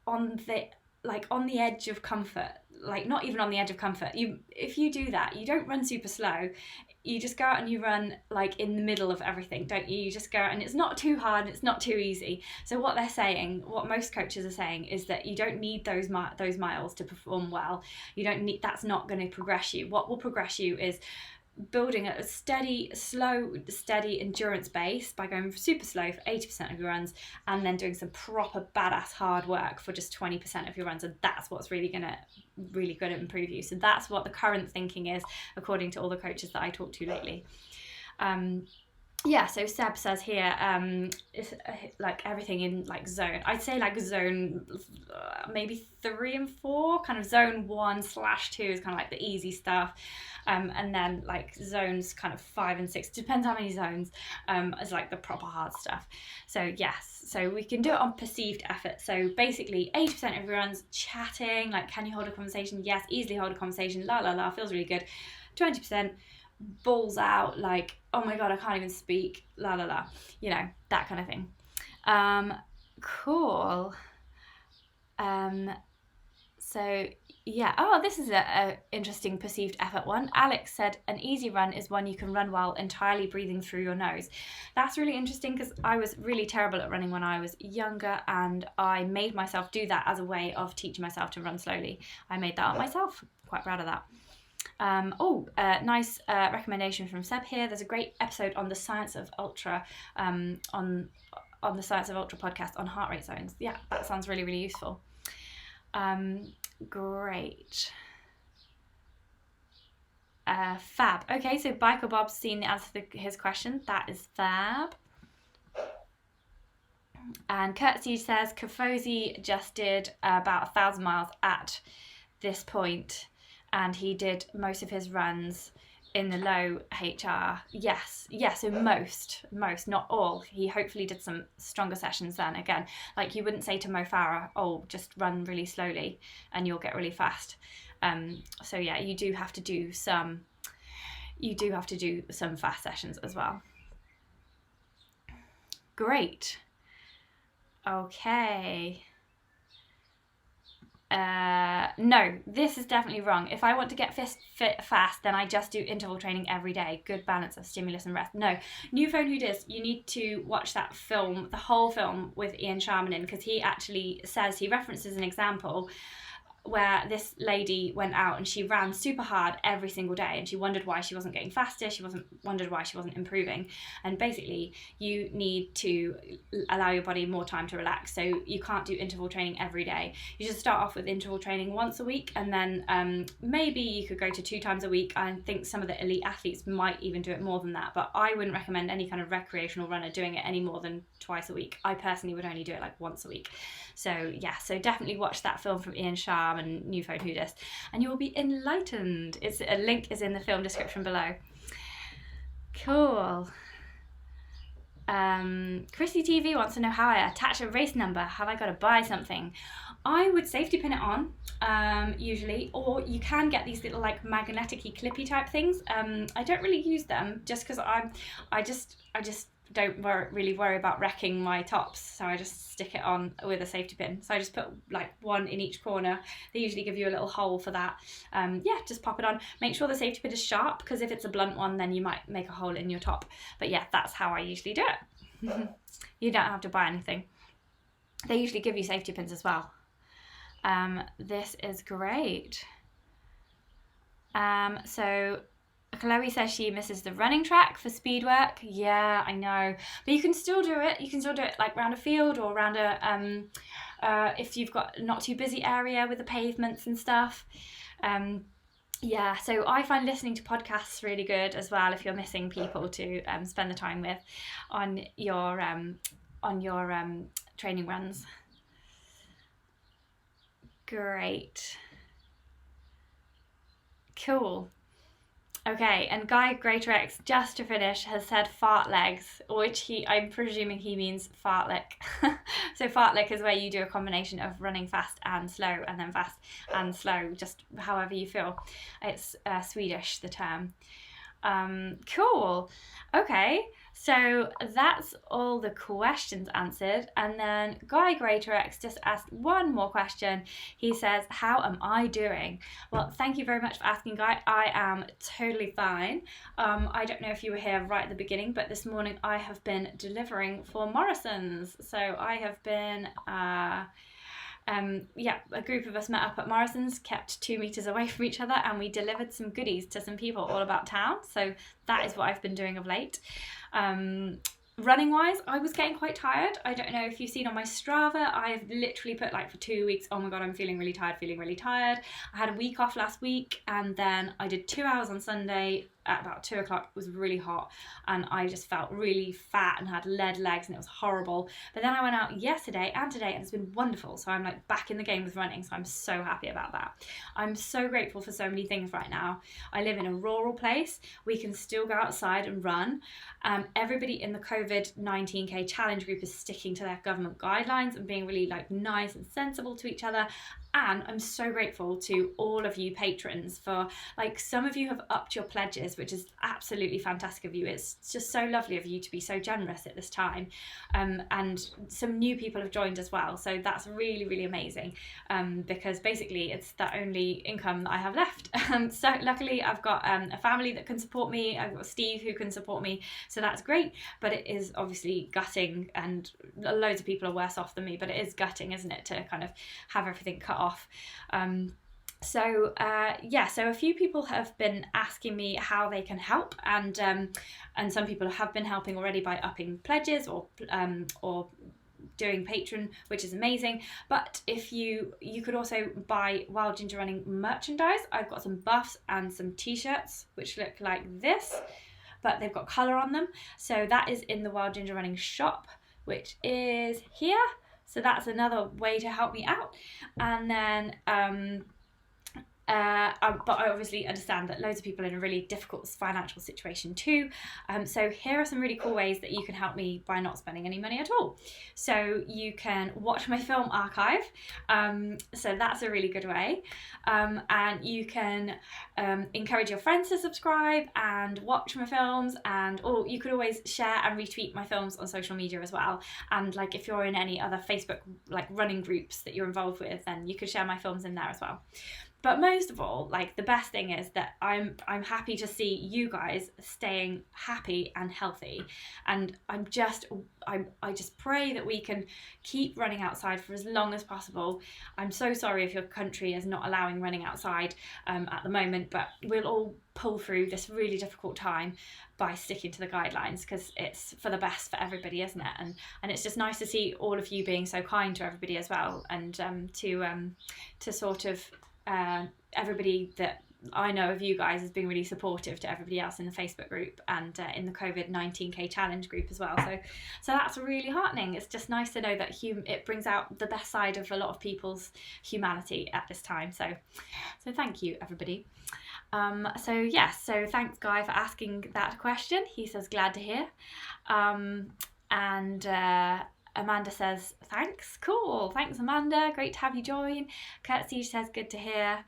on the edge of comfort, like not even on the edge of comfort. If you do that, you don't run super slow. You just go out and you run like in the middle of everything, don't you? You just go out and it's not too hard, it's not too easy. So what they're saying, what most coaches are saying, is that you don't need those miles to perform well. You don't need, that's not going to progress you. What will progress you is building a steady endurance base by going super slow for 80% of your runs, and then doing some proper badass hard work for just 20% of your runs, and that's what's really going to improve you. So that's what the current thinking is, according to all the coaches that I talked to lately. So Seb says here, it's like everything in like zone. I'd say like zone maybe 3 and 4, kind of zone 1/2 is kind of like the easy stuff. And then like zones kind of 5 and 6, depends how many zones, is like the proper hard stuff. So yes, so we can do it on perceived effort. So basically 80% of your runs chatting, like can you hold a conversation? Yes, easily hold a conversation, la la la, feels really good. 20% balls out, like, oh my god, I can't even speak, la la la, you know, that kind of thing. Cool. So yeah, this is a interesting perceived effort one. Alex said an easy run is one you can run while entirely breathing through your nose. That's really interesting, because I was really terrible at running when I was younger, and I made myself do that as a way of teaching myself to run slowly. I made that up myself, quite proud of that. Nice recommendation from Seb here. There's a great episode on the Science of Ultra on the Science of Ultra podcast on heart rate zones. Yeah, that sounds really, really useful. Great. Fab. Okay, so Biker Bob's seen the answer to his question. That is fab. And Curtsy says Kofosi just did about 1,000 miles at this point, and he did most of his runs in the low HR. Yes, so most, not all. He hopefully did some stronger sessions then. Again, like you wouldn't say to Mo Farah, oh, just run really slowly and you'll get really fast. So yeah, you do have to do some fast sessions as well. Great. Okay. No, this is definitely wrong. If I want to get fit fast, then I just do interval training every day. Good balance of stimulus and rest. No, New Phone Who Dis, you need to watch that film, the whole film with Ian Sharman in, because he actually says, he references an example where this lady went out and she ran super hard every single day, and she wondered why she wasn't getting faster, wondered why she wasn't improving. And basically you need to allow your body more time to relax, so you can't do interval training every day. You just start off with interval training once a week, and then maybe you could go to 2 times a week. I think some of the elite athletes might even do it more than that, but I wouldn't recommend any kind of recreational runner doing it any more than twice a week. I personally would only do it like once a week. So yeah, so definitely watch that film from Ian Sharman and New Phone Who Dis, and you will be enlightened. A link is in the film description below. Cool. Chrissy TV wants to know how I attach a race number. Have I got to buy something? I would safety pin it on, usually, or you can get these little like magnetic-y clippy type things. I don't really use them just because I just don't really worry about wrecking my tops, so I just stick it on with a safety pin. So I just put like one in each corner. They usually give you a little hole for that. Just pop it on. Make sure the safety pin is sharp, because if it's a blunt one, then you might make a hole in your top. But yeah, that's how I usually do it. You don't have to buy anything. They usually give you safety pins as well. This is great. So Chloe says she misses the running track for speed work. Yeah, I know, but you can still do it. You can still do it like around a field or around a if you've got not too busy area with the pavements and stuff. So I find listening to podcasts really good as well if you're missing people to spend the time with on your training runs. Great. Cool. Okay, and Guy Greater-X, just to finish, has said fartlegs, which I'm presuming he means fartlek. So fartlek is where you do a combination of running fast and slow, and then fast and slow, just however you feel. It's Swedish, the term. Cool. Okay, so that's all the questions answered, and then Guy Greater-X just asked one more question. He says, how am I doing? Well, thank you very much for asking, Guy. I am totally fine. I don't know if you were here right at the beginning, but this morning I have been delivering for Morrison's. So I have been a group of us met up at Morrison's, kept 2 meters away from each other, and we delivered some goodies to some people all about town. So that is what I've been doing of late. Running wise, I was getting quite tired. I don't know if you've seen on my Strava, I've literally put like for 2 weeks, oh my God, I'm feeling really tired. I had a week off last week, and then I did 2 hours on Sunday at about 2 o'clock. It was really hot, and I just felt really fat and had lead legs, and it was horrible. But then I went out yesterday and today, and it's been wonderful. So I'm like back in the game with running, so I'm so happy about that. I'm so grateful for so many things right now. I live in a rural place. We can still go outside and run. Everybody in the COVID-19 challenge group is sticking to their government guidelines and being really like nice and sensible to each other. And I'm so grateful to all of you patrons for, like, some of you have upped your pledges, which is absolutely fantastic of you. It's just so lovely of you to be so generous at this time. And some new people have joined as well. So that's really, really amazing, because basically it's the only income that I have left. So luckily I've got a family that can support me. I've got Steve who can support me. So that's great. But it is obviously gutting, and loads of people are worse off than me, but it is gutting, isn't it, to kind of have everything cut off. So a few people have been asking me how they can help, and some people have been helping already by upping pledges or doing Patreon, which is amazing. But if you could also buy Wild Ginger Running merchandise. I've got some buffs and some t-shirts which look like this, but they've got colour on them. So that is in the Wild Ginger Running shop, which is here. So that's another way to help me out. And then but I obviously understand that loads of people are in a really difficult financial situation too. So here are some really cool ways that you can help me by not spending any money at all. So you can watch my film archive. So that's a really good way. And you can encourage your friends to subscribe and watch my films, or you could always share and retweet my films on social media as well. And like if you're in any other Facebook like running groups that you're involved with, then you could share my films in there as well. But most of all, like the best thing is that I'm happy to see you guys staying happy and healthy, and I just pray that we can keep running outside for as long as possible. I'm so sorry if your country is not allowing running outside at the moment, but we'll all pull through this really difficult time by sticking to the guidelines, because it's for the best for everybody, isn't it? And it's just nice to see all of you being so kind to everybody as well, and to sort of everybody that I know of you guys has been really supportive to everybody else in the Facebook group and in the COVID-19 challenge group as well. So that's really heartening. It's just nice to know that it brings out the best side of a lot of people's humanity at this time. So thank you, everybody. So thanks, Guy, for asking that question. He says, glad to hear. Amanda says, thanks. Cool. Thanks, Amanda. Great to have you join. Kirsty says, good to hear.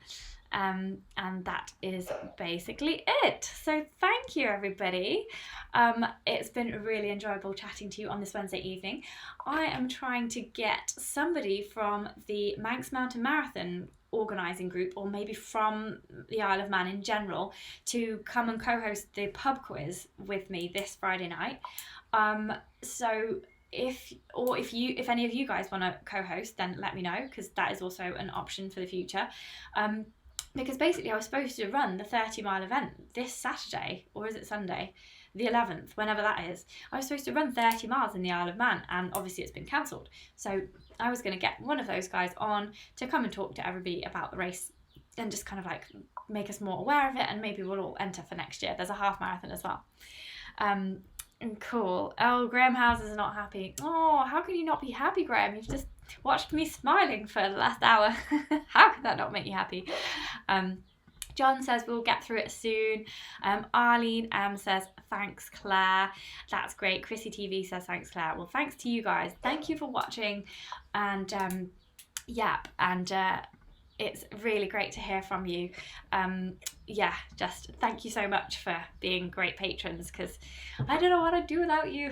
And that is basically it. So thank you, everybody. It's been really enjoyable chatting to you on this Wednesday evening. I am trying to get somebody from the Manx Mountain Marathon organising group, or maybe from the Isle of Man in general, to come and co-host the pub quiz with me this Friday night. So if any of you guys want to co-host, then let me know, because that is also an option for the future. Because basically I was supposed to run the 30-mile event this Saturday, or is it Sunday? The 11th, whenever that is. I was supposed to run 30 miles in the Isle of Man, and obviously it's been cancelled. So I was going to get one of those guys on to come and talk to everybody about the race and just kind of like make us more aware of it, and maybe we'll all enter for next year. There's a half marathon as well. Cool. Oh, Graham Houses is not happy. Oh, how can you not be happy, Graham? You've just watched me smiling for the last hour. How could that not make you happy? John says we'll get through it soon. Arlene says thanks, Claire. That's great. Chrissy TV says thanks, Claire. Well, thanks to you guys. Thank you for watching. And it's really great to hear from you. Just thank you so much for being great patrons, because I don't know what I'd do without you.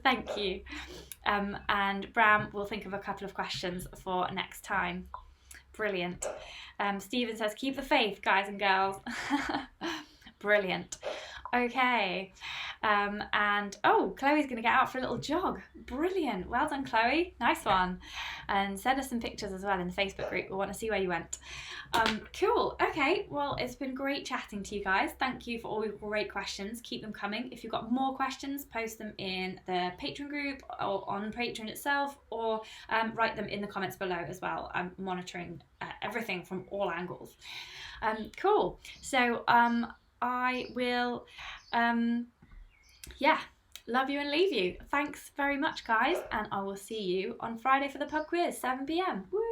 Thank you. And Bram will think of a couple of questions for next time. Brilliant. Stephen says, keep the faith, guys and girls. Brilliant. Okay. Chloe's going to get out for a little jog. Brilliant. Well done, Chloe. Nice one. And send us some pictures as well in the Facebook group. We want to see where you went. Cool. Okay. Well, it's been great chatting to you guys. Thank you for all your great questions. Keep them coming. If you've got more questions, post them in the Patreon group or on Patreon itself, or write them in the comments below as well. I'm monitoring everything from all angles. Cool. So I will love you and leave you. Thanks very much, guys, and I will see you on Friday for the pub quiz, 7 p.m. Woo!